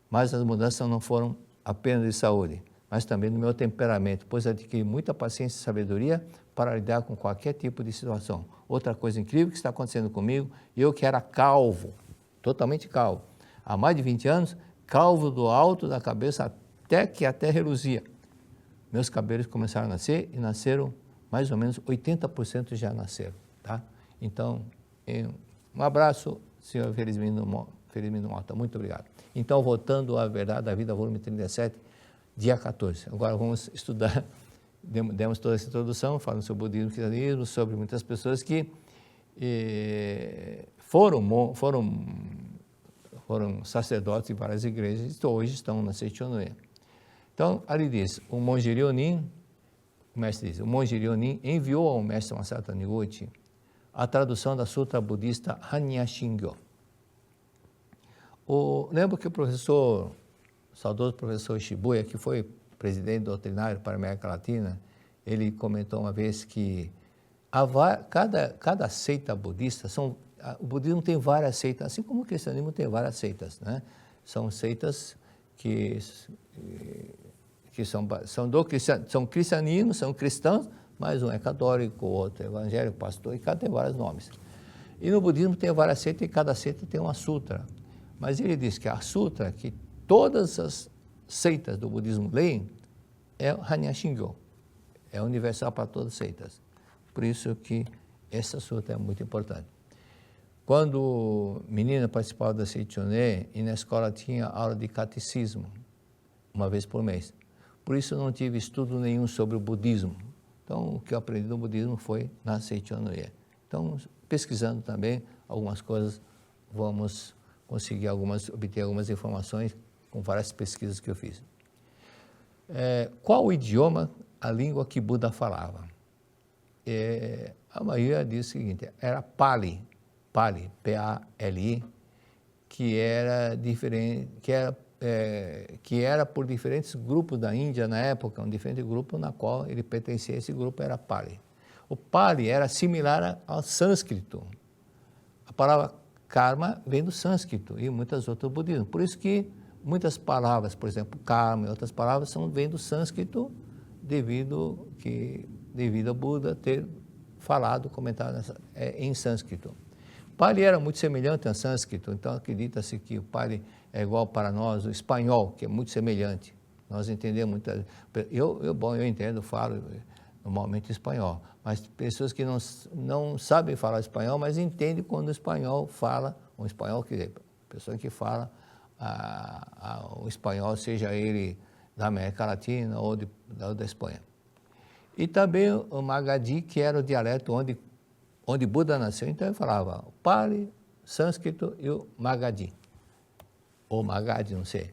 Mas as mudanças não foram apenas de saúde, mas também do meu temperamento, pois adquiri muita paciência e sabedoria para lidar com qualquer tipo de situação. Outra coisa incrível que está acontecendo comigo, eu que era calvo, totalmente calvo, há mais de 20 anos, calvo do alto da cabeça até que até reluzia. Meus cabelos começaram a nascer e nasceram, mais ou menos 80% já nasceram, tá? Então, um abraço, senhor Felizmino Mota, muito obrigado. Então, voltando à Verdade da Vida, volume 37, dia 14. Agora vamos estudar, demos toda essa introdução, falando sobre o budismo e cristianismo, sobre muitas pessoas que foram sacerdotes em várias igrejas e hoje estão na Seichonoye. Então, ali diz, o monge Ryonin enviou ao mestre Masato Taniguchi a tradução da sutra budista Hanya Shingyo. Lembro que o saudoso professor Shibuya, que foi presidente doutrinário para a América Latina, ele comentou uma vez que cada seita budista, o budismo tem várias seitas, assim como o cristianismo tem várias seitas, né? São seitas que são cristianismo, são cristãos, mas um é católico, o outro é evangélico, pastor, e cada tem vários nomes. E no budismo tem várias seitas e cada seita tem uma sutra. Mas ele diz que a sutra que todas as seitas do budismo leem é o Hanya Shingyo, é universal para todas as seitas. Por isso que essa sutra é muito importante. Quando menina participava da Seichonoye, e na escola tinha aula de catecismo, uma vez por mês. Por isso eu não tive estudo nenhum sobre o budismo. Então, o que eu aprendi no budismo foi na Seichonoye. Então, pesquisando também algumas coisas, vamos conseguir obter algumas informações com várias pesquisas que eu fiz. Qual o idioma, a língua que Buda falava? A maioria diz o seguinte, era Pali, P-A-L-I, que era diferente, que era por diferentes grupos da Índia na época, um diferente grupo na qual ele pertencia, esse grupo era Pali. O Pali era similar ao sânscrito. A palavra karma vem do sânscrito e muitas outras do budismo. Por isso que muitas palavras, por exemplo, karma e outras palavras, vêm do sânscrito devido a Buda ter falado, comentado em sânscrito. Pali era muito semelhante ao sânscrito, então acredita-se que o Pali é igual para nós o espanhol, que é muito semelhante. Nós entendemos muito. Eu entendo, falo normalmente espanhol, mas pessoas que não sabem falar espanhol, mas entendem quando o espanhol fala, o espanhol, quer dizer, pessoa que fala o espanhol, seja ele da América Latina ou da Espanha. E também o Magadhi, que era o dialeto onde Buda nasceu, então ele falava o Pali, sânscrito e o Magadhi, ou Magadhi, não sei.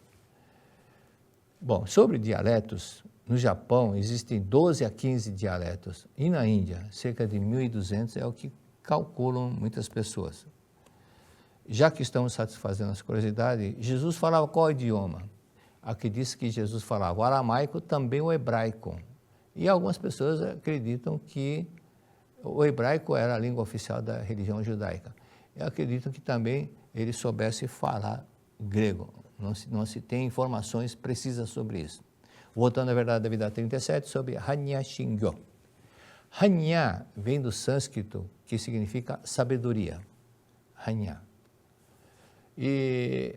Bom, sobre dialetos, no Japão existem 12 a 15 dialetos, e na Índia, cerca de 1.200 é o que calculam muitas pessoas. Já que estamos satisfazendo as curiosidades, Jesus falava qual idioma? Aqui diz que Jesus falava o aramaico, também o hebraico. E algumas pessoas acreditam que o hebraico era a língua oficial da religião judaica. E acreditam que também ele soubesse falar grego. Não se tem informações precisas sobre isso. Voltando à Verdade da Vida 37, sobre Hanya Shingyo. Hanya vem do sânscrito, que significa sabedoria. Hanya. E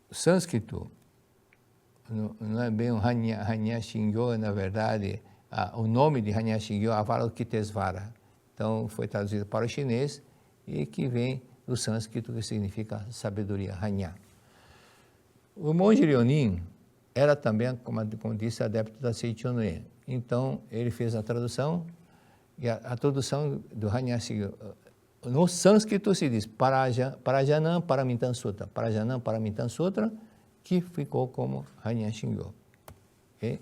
o sânscrito não é bem o Hanya Shingyo, na verdade, o nome de Hanya Shingyo, Avalokitesvara. Então, foi traduzido para o chinês e que vem do sânscrito, que significa sabedoria, Hanya. O monge Ryonin era também, como disse, adepto da Seichonoye. Então, ele fez a tradução, e a tradução do Hanya Shingyo, no sânscrito se diz Parajanam Paramintam Sutra, Parajanam Paramintam Sutra, que ficou como Hanya Shingyo.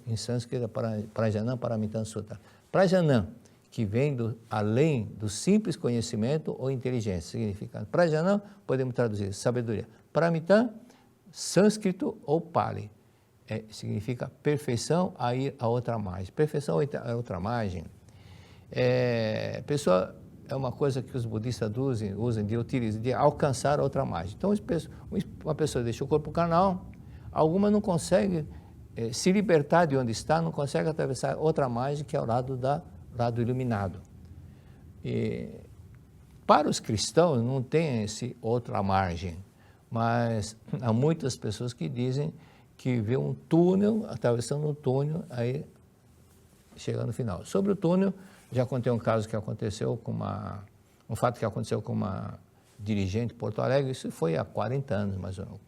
Em sânscrito, Parajanam Paramintam Sutra. Prajanam, que vem além do simples conhecimento ou inteligência, significa. Prajanam, podemos traduzir sabedoria. Paramintam, sânscrito ou Pali. significa perfeição a ir a outra margem. Perfeição a outra margem, pessoa, é uma coisa que os budistas usam de alcançar a outra margem. Então, uma pessoa deixa o corpo carnal, alguma não consegue se libertar de onde está, não consegue atravessar outra margem, que é o lado iluminado. E, para os cristãos não tem esse outra margem, mas há muitas pessoas que dizem que vê um túnel, atravessando um túnel, aí chega no final. Sobre o túnel, já contei um caso que aconteceu um fato que aconteceu com uma dirigente de Porto Alegre, isso foi há 40 anos, mais ou menos,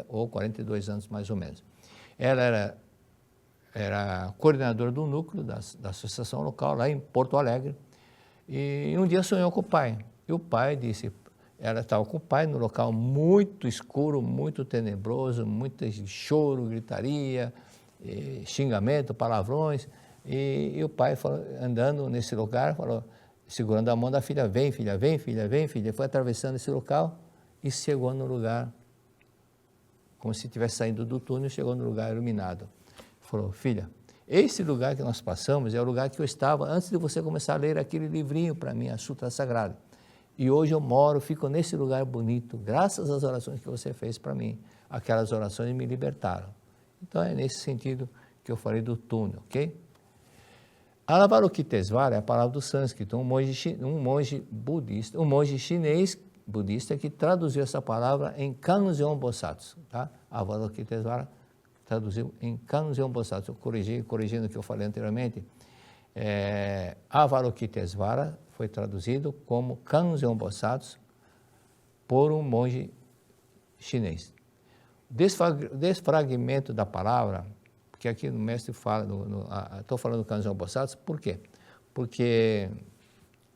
ou 42 anos, mais ou menos. Ela era coordenadora do núcleo da associação local, lá em Porto Alegre, e um dia sonhou com o pai. E o pai disse, ela estava com o pai no local muito escuro, muito tenebroso, muito choro, gritaria, xingamento, palavrões. E o pai, andando nesse lugar, falou, segurando a mão da filha, vem filha, vem filha, vem filha. Foi atravessando esse local e chegou no lugar, como se estivesse saindo do túnel, chegou no lugar iluminado. Falou, filha, esse lugar que nós passamos é o lugar que eu estava antes de você começar a ler aquele livrinho para mim, a Sutra Sagrada. E hoje eu fico nesse lugar bonito, graças às orações que você fez para mim. Aquelas orações me libertaram. Então é nesse sentido que eu falei do túnel, ok? Avalokitesvara é a palavra do sânscrito, um monge budista, um monge chinês budista que traduziu essa palavra em Kanzeon Bosatsu, tá? Avalokitesvara traduziu em Kanzeon Bosatsu, corrigindo o que eu falei anteriormente, Avalokitesvara foi traduzido como Kanzeon Bosatsu por um monge chinês. Desfragmento da palavra, porque aqui no mestre fala, estou falando do Kanzeon Bosatsu, por quê? Porque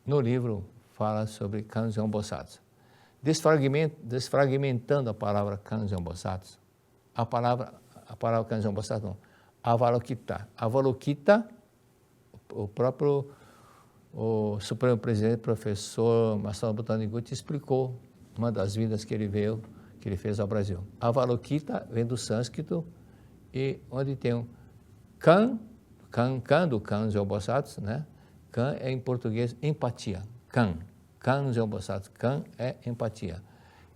no livro fala sobre Kanzeon Bosatsu. Desfragmentando a palavra Kanzeon Bosatsu, a palavra Kanzeon Bosatsu não, Avalokita. Avalokita, o Supremo Presidente, professor Masaru Butaniguchi, explicou uma das vindas que ele fez ao Brasil. Avalokita vem do sânscrito, e onde tem um kan do Kanzeon Bosatsu, né? Kan é em português empatia, Kanzeon Bosatsu, kan é empatia.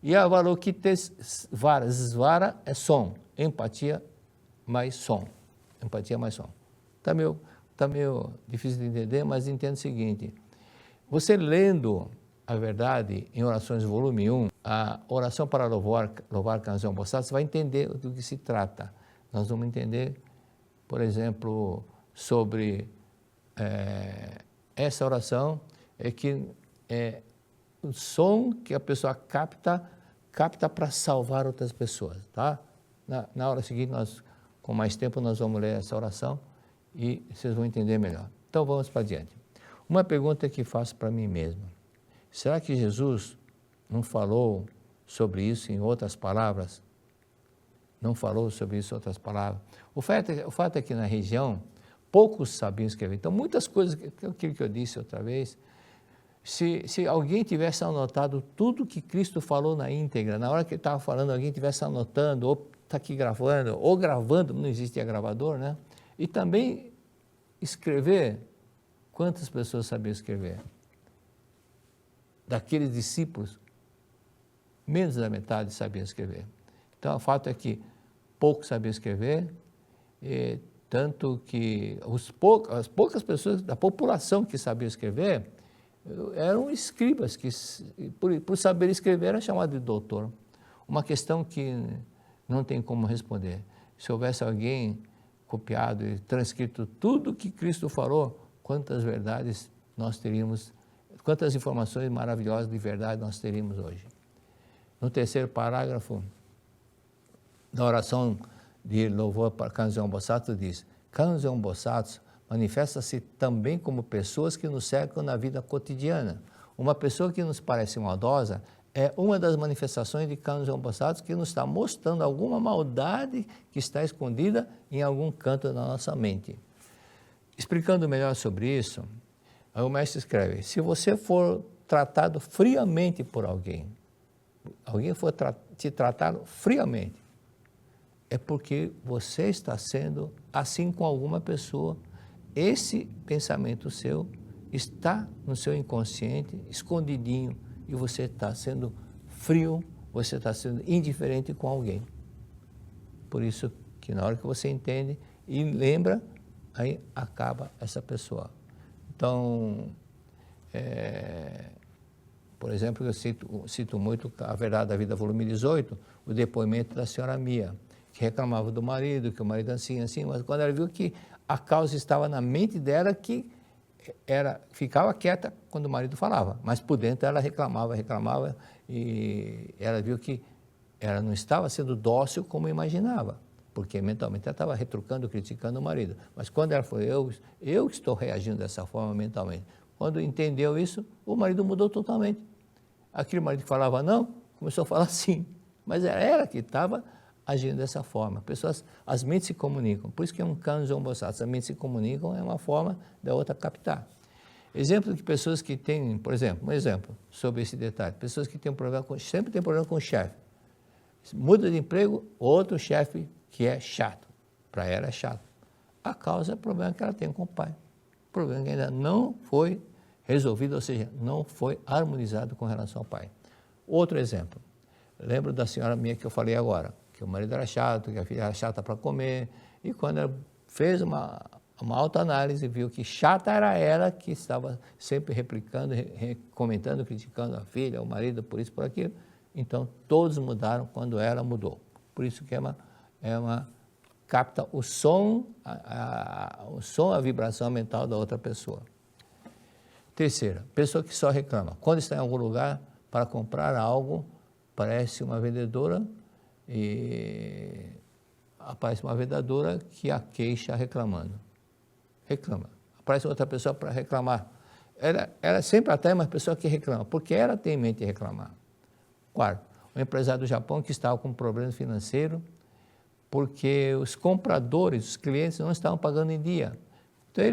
E Avalokitesvara, svara é som, empatia mais som, Está meio difícil de entender, mas entenda o seguinte, você lendo a verdade em Orações volume 1, a oração para louvar Kanzeon Bosatsu, vai entender do que se trata. Nós vamos entender, por exemplo, sobre essa oração, que é o som que a pessoa capta para salvar outras pessoas, tá? Na hora seguinte, com mais tempo, nós vamos ler essa oração e vocês vão entender melhor. Então, vamos para adiante. Uma pergunta que faço para mim mesmo. Será que Jesus não falou sobre isso em outras palavras? Não falou sobre isso em outras palavras? O fato é que na região, poucos sabiam escrever. Então, muitas coisas, aquilo que eu disse outra vez, se alguém tivesse anotado tudo que Cristo falou na íntegra, na hora que ele estava falando, alguém estivesse anotando, ou está aqui gravando, ou gravando, não existia gravador, né? E também escrever, quantas pessoas sabiam escrever? Daqueles discípulos, menos da metade sabiam escrever. Então, o fato é que poucos sabiam escrever, tanto que as poucas pessoas da população que sabiam escrever eram escribas, que por saber escrever era chamado de doutor. Uma questão que não tem como responder. Se houvesse alguém copiado e transcrito tudo que Cristo falou, quantas verdades nós teríamos, quantas informações maravilhosas de verdade nós teríamos hoje. No terceiro parágrafo da oração de louvor para Kanzeon Bosatsu diz, Kanzeon Bosatsu manifesta-se também como pessoas que nos cercam na vida cotidiana. Uma pessoa que nos parece maldosa é uma das manifestações de Kanzeon Bosatsu que nos está mostrando alguma maldade que está escondida em algum canto da nossa mente. Explicando melhor sobre isso, o mestre escreve, se você for tratado friamente por alguém for te tratado friamente, é porque você está sendo assim com alguma pessoa. Esse pensamento seu está no seu inconsciente, escondidinho, e você está sendo frio, você está sendo indiferente com alguém. Por isso que na hora que você entende e lembra, aí acaba essa pessoa. Então, por exemplo, eu cito muito A Verdade da Vida, volume 18, o depoimento da senhora Mia, que reclamava do marido, que o marido assim, mas quando ela viu que a causa estava na mente dela, que ficava quieta quando o marido falava, mas por dentro ela reclamava, e ela viu que ela não estava sendo dócil como imaginava, porque mentalmente ela estava retrucando, criticando o marido. Mas quando ela falou, eu estou reagindo dessa forma mentalmente. Quando entendeu isso, o marido mudou totalmente. Aquele marido que falava não, começou a falar sim, mas era ela que estava agindo dessa forma. As mentes se comunicam, por isso que é um kanjong bosatsu, as mentes se comunicam, é uma forma da outra captar. Exemplo de pessoas que têm, por exemplo, um exemplo sobre esse detalhe, pessoas que têm sempre tem problema com o chefe. Muda de emprego, outro chefe que é chato, para ela é chato. A causa é o problema que ela tem com o pai. O problema que ainda não foi resolvido, ou seja, não foi harmonizado com relação ao pai. Outro exemplo, lembro da senhora minha que eu falei agora, que o marido era chato, que a filha era chata para comer, e quando ela fez uma autoanálise, viu que chata era ela, que estava sempre replicando, comentando, criticando a filha, o marido, por isso, por aquilo. Então, todos mudaram quando ela mudou. Por isso que capta o som, a vibração mental da outra pessoa. Terceira, pessoa que só reclama. Quando está em algum lugar para comprar algo, parece uma vendedora e aparece uma vendedora que a queixa reclamando. Reclama. Aparece outra pessoa para reclamar. Ela sempre atrai uma pessoa que reclama, porque ela tem em mente reclamar. Quarto, um empresário do Japão que estava com problema financeiro, porque os compradores, os clientes não estavam pagando em dia. Então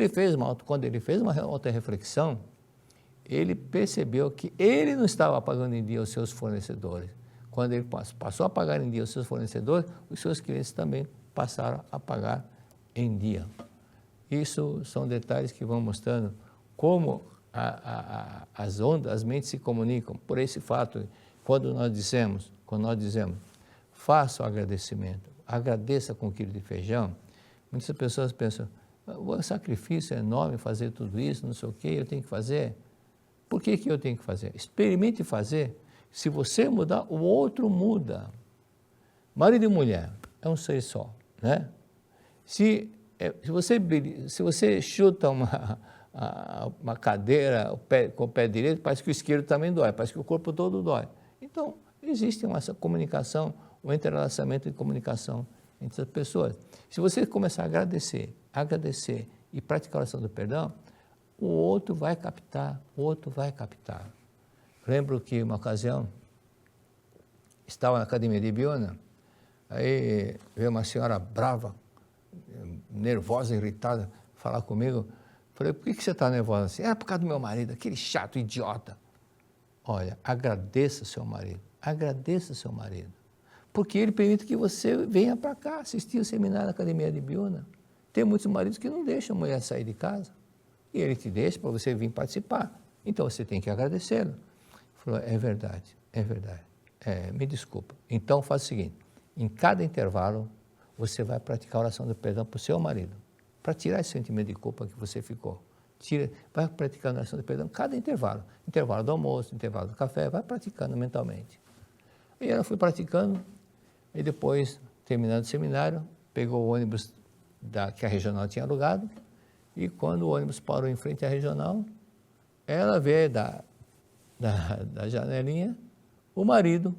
quando ele fez uma outra reflexão, ele percebeu que ele não estava pagando em dia os seus fornecedores. Quando ele passou a pagar em dia os seus fornecedores, os seus clientes também passaram a pagar em dia. Isso são detalhes que vão mostrando como as ondas, as mentes se comunicam. Por esse fato, quando nós dizemos, faça o agradecimento, agradeça com um quilo de feijão, muitas pessoas pensam, o sacrifício é enorme fazer tudo isso, não sei o que, eu tenho que fazer. Por que eu tenho que fazer? Experimente fazer. Se você mudar, o outro muda. Marido e mulher é um ser só, né? Se você chuta uma cadeira com o pé direito, parece que o esquerdo também dói, parece que o corpo todo dói. Então, existe essa comunicação, um entrelaçamento de comunicação entre as pessoas. Se você começar a agradecer e praticar a oração do perdão, o outro vai captar. Lembro que uma ocasião, estava na academia de Biona, aí veio uma senhora brava, nervosa, irritada, falar comigo. Falei, por que você está nervosa assim? Por causa do meu marido, aquele chato, idiota. Olha, agradeça seu marido, porque ele permite que você venha para cá assistir o seminário na academia de Biona. Tem muitos maridos que não deixam a mulher sair de casa, e ele te deixa para você vir participar. Então você tem que agradecê-lo. Falou, é verdade. Me desculpa. Então faz o seguinte, em cada intervalo, você vai praticar a oração do perdão para o seu marido, para tirar esse sentimento de culpa que você ficou. Vai praticando a oração do perdão cada intervalo do almoço, intervalo do café, vai praticando mentalmente. E ela foi praticando, e depois, terminando o seminário, pegou o ônibus que a regional tinha alugado, e quando o ônibus parou em frente à regional, ela vê da janelinha o marido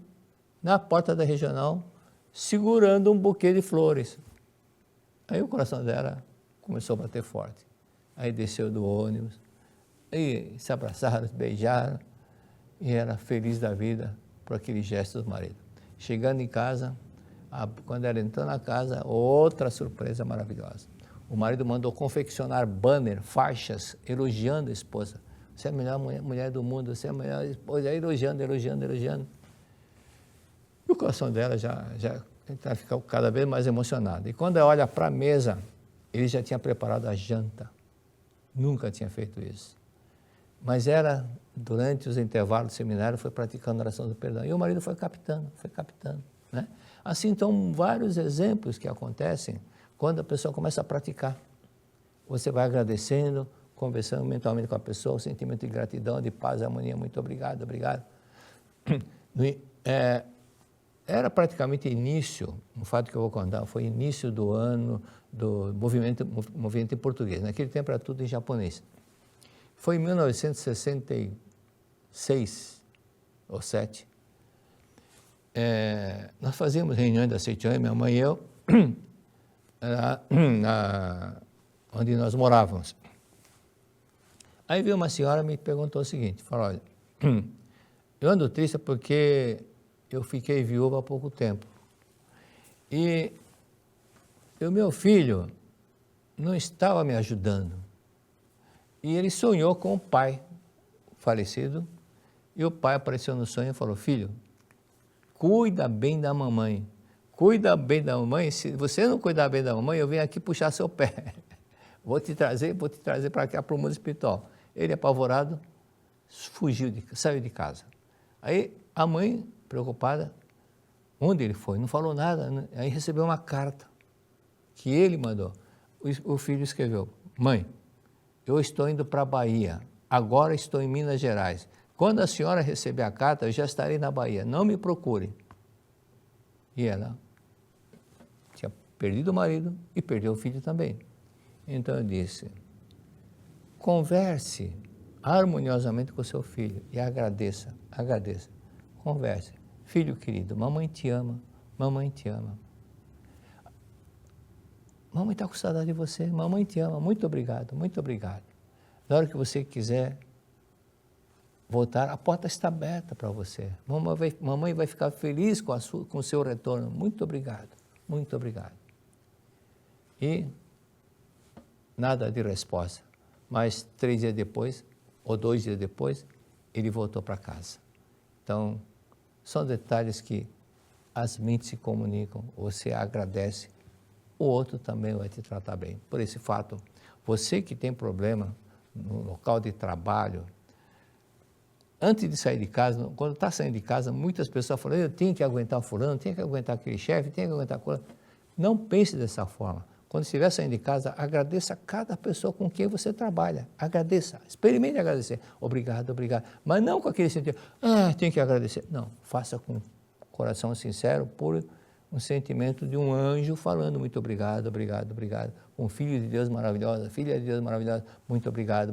na porta da regional, segurando um buquê de flores. Aí o coração dela começou a bater forte. Aí desceu do ônibus, aí se abraçaram, se beijaram, e ela feliz da vida por aquele gesto do marido. Chegando em casa, quando ela entrou na casa, outra surpresa maravilhosa. O marido mandou confeccionar banner, faixas, elogiando a esposa. Você é a melhor mulher do mundo, você é a melhor esposa, elogiando. E o coração dela já Então fica cada vez mais emocionado. E quando olha para a mesa, ele já tinha preparado a janta. Nunca tinha feito isso. Mas era, durante os intervalos do seminário, foi praticando a oração do perdão. E o marido foi captando, né? Assim, então, vários exemplos que acontecem quando a pessoa começa a praticar. Você vai agradecendo, conversando mentalmente com a pessoa, o sentimento de gratidão, de paz, harmonia, muito obrigado, obrigado. Era praticamente início, um fato que eu vou contar, foi início do ano do movimento em português. Naquele tempo era tudo em japonês. Foi em 1966 ou 7. Nós fazíamos reuniões da Seichonen, minha mãe e eu, onde nós morávamos. Aí veio uma senhora e me perguntou o seguinte, falou, olha, eu ando triste porque eu fiquei viúva há pouco tempo. E o meu filho não estava me ajudando. E ele sonhou com o pai falecido, e o pai apareceu no sonho e falou, filho, cuida bem da mamãe. Cuida bem da mamãe. Se você não cuidar bem da mamãe, eu venho aqui puxar seu pé. Vou te trazer para cá, para o mundo espiritual. Ele, apavorado, saiu de casa. Aí a mãe, preocupada, onde ele foi? Não falou nada, né? Aí recebeu uma carta que ele mandou. O filho escreveu, mãe, eu estou indo para a Bahia, agora estou em Minas Gerais. Quando a senhora receber a carta, eu já estarei na Bahia, não me procure. E ela tinha perdido o marido e perdeu o filho também. Então eu disse, converse harmoniosamente com seu filho e agradeça, converse. Filho querido, mamãe te ama, mamãe te ama. Mamãe está com saudade de você, mamãe te ama, muito obrigado, muito obrigado. Na hora que você quiser voltar, a porta está aberta para você. Mamãe vai ficar feliz com o seu retorno. Muito obrigado, muito obrigado. E nada de resposta. Mas 3 dias depois, ou 2 dias depois, ele voltou para casa. Então, são detalhes que as mentes se comunicam, você agradece, o outro também vai te tratar bem. Por esse fato, você que tem problema no local de trabalho, antes de sair de casa, quando está saindo de casa, muitas pessoas falam, eu tenho que aguentar o fulano, tenho que aguentar aquele chefe, tenho que aguentar fulano. Não pense dessa forma. Quando estiver saindo de casa, agradeça a cada pessoa com quem você trabalha. Agradeça, experimente agradecer. Obrigado, obrigado. Mas não com aquele sentido, tenho que agradecer. Não, faça com coração sincero, puro, um sentimento de um anjo falando muito obrigado, obrigado, obrigado. Um filho de Deus maravilhosa, filha de Deus maravilhosa, muito obrigado,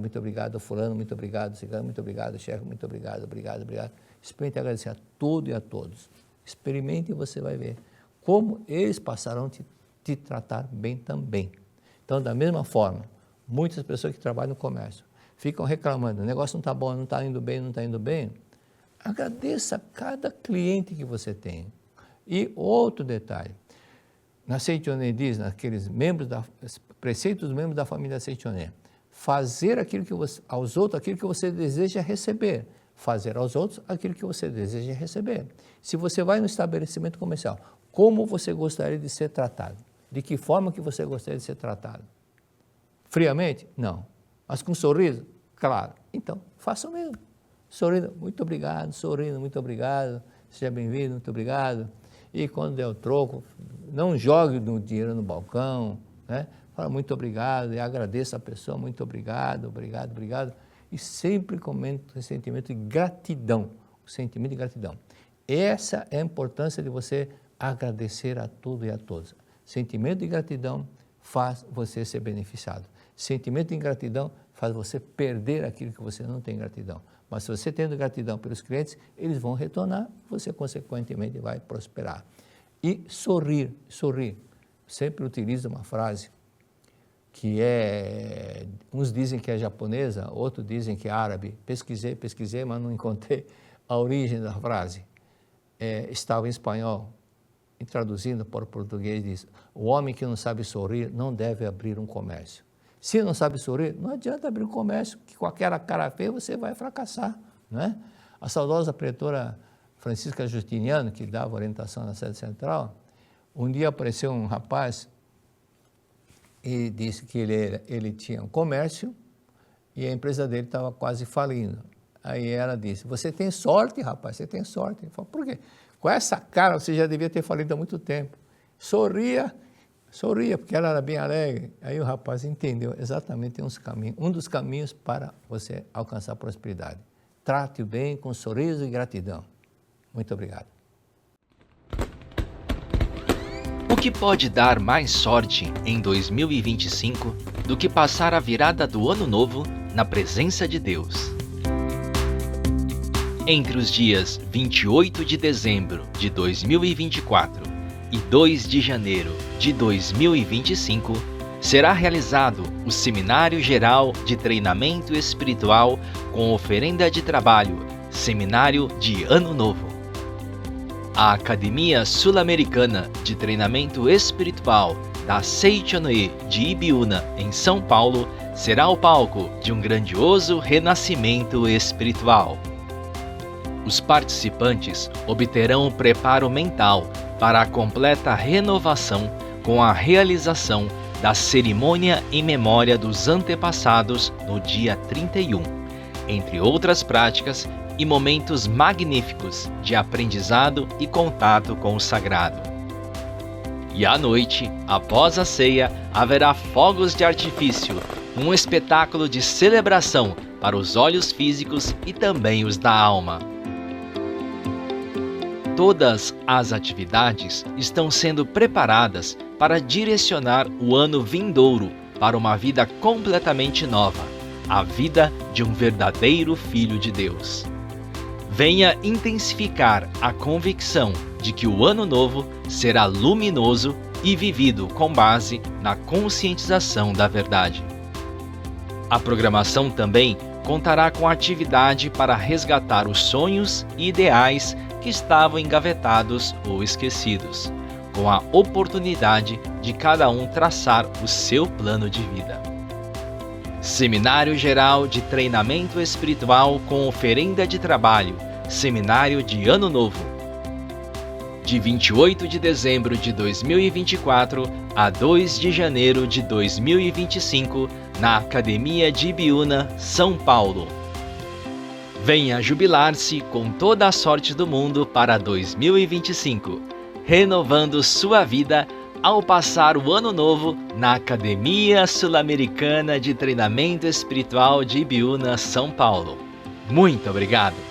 fulano, muito obrigado, cigano, muito obrigado, chefe, muito obrigado, obrigado, obrigado. Experimente agradecer a tudo e a todos. Experimente e você vai ver como eles passarão a te tratar bem também. Então, da mesma forma, muitas pessoas que trabalham no comércio ficam reclamando, o negócio não está bom, não está indo bem, não está indo bem. Agradeça a cada cliente que você tem. E outro detalhe, na Seichonen diz, naqueles preceitos dos membros da família Seichonen, fazer aos outros aquilo que você deseja receber, fazer aos outros aquilo que você deseja receber. Se você vai no estabelecimento comercial, como você gostaria de ser tratado? De que forma que você gostaria de ser tratado? Friamente? Não. Mas com um sorriso? Claro. Então, faça o mesmo. Sorrindo, muito obrigado, sorrindo, muito obrigado, seja bem-vindo, muito obrigado. E quando der o troco, não jogue o dinheiro no balcão, né? Fala muito obrigado e agradeça a pessoa, muito obrigado, obrigado, obrigado. E sempre comente o sentimento de gratidão, o sentimento de gratidão. Essa é a importância de você agradecer a tudo e a todos. Sentimento de gratidão faz você ser beneficiado. Sentimento de ingratidão faz você perder aquilo que você não tem gratidão. Mas se você tendo gratidão pelos clientes, eles vão retornar, você consequentemente vai prosperar. E sorrir. Sempre utilizo uma frase que uns dizem que é japonesa, outros dizem que é árabe. Pesquisei, mas não encontrei a origem da frase. Estava em espanhol, e traduzindo para o português diz, o homem que não sabe sorrir não deve abrir um comércio. Se não sabe sorrir, não adianta abrir um comércio, que com aquela cara feia você vai fracassar, né? A saudosa pretora Francisca Justiniano, que dava orientação na sede central, Um dia apareceu um rapaz e disse que ele tinha um comércio e a empresa dele estava quase falindo. Aí ela disse, você tem sorte, rapaz, você tem sorte. Ele falou, por quê? Com essa cara você já devia ter falido há muito tempo. Sorria, porque ela era bem alegre. Aí o rapaz entendeu exatamente um dos caminhos para você alcançar a prosperidade. Trate-o bem com sorriso e gratidão. Muito obrigado. O que pode dar mais sorte em 2025 do que passar a virada do Ano Novo na presença de Deus? Entre os dias 28 de dezembro de 2024 e 2 de janeiro de 2025, será realizado o Seminário Geral de Treinamento Espiritual com oferenda de trabalho, Seminário de Ano Novo. A Academia Sul-Americana de Treinamento Espiritual da Seichonoe de Ibiúna, em São Paulo, será o palco de um grandioso renascimento espiritual. Os participantes obterão o preparo mental para a completa renovação com a realização da cerimônia em memória dos antepassados no dia 31, entre outras práticas e momentos magníficos de aprendizado e contato com o sagrado. E à noite, após a ceia, haverá fogos de artifício, um espetáculo de celebração para os olhos físicos e também os da alma. Todas as atividades estão sendo preparadas para direcionar o ano vindouro para uma vida completamente nova, a vida de um verdadeiro Filho de Deus. Venha intensificar a convicção de que o Ano Novo será luminoso e vivido com base na conscientização da verdade. A programação também contará com atividade para resgatar os sonhos e ideais que estavam engavetados ou esquecidos, com a oportunidade de cada um traçar o seu plano de vida. Seminário Geral de Treinamento Espiritual com oferenda de trabalho, Seminário de Ano Novo. De 28 de dezembro de 2024 a 2 de janeiro de 2025, na Academia de Ibiúna, São Paulo. Venha jubilar-se com toda a sorte do mundo para 2025, renovando sua vida ao passar o Ano Novo na Academia Sul-Americana de Treinamento Espiritual de Ibiúna, São Paulo. Muito obrigado!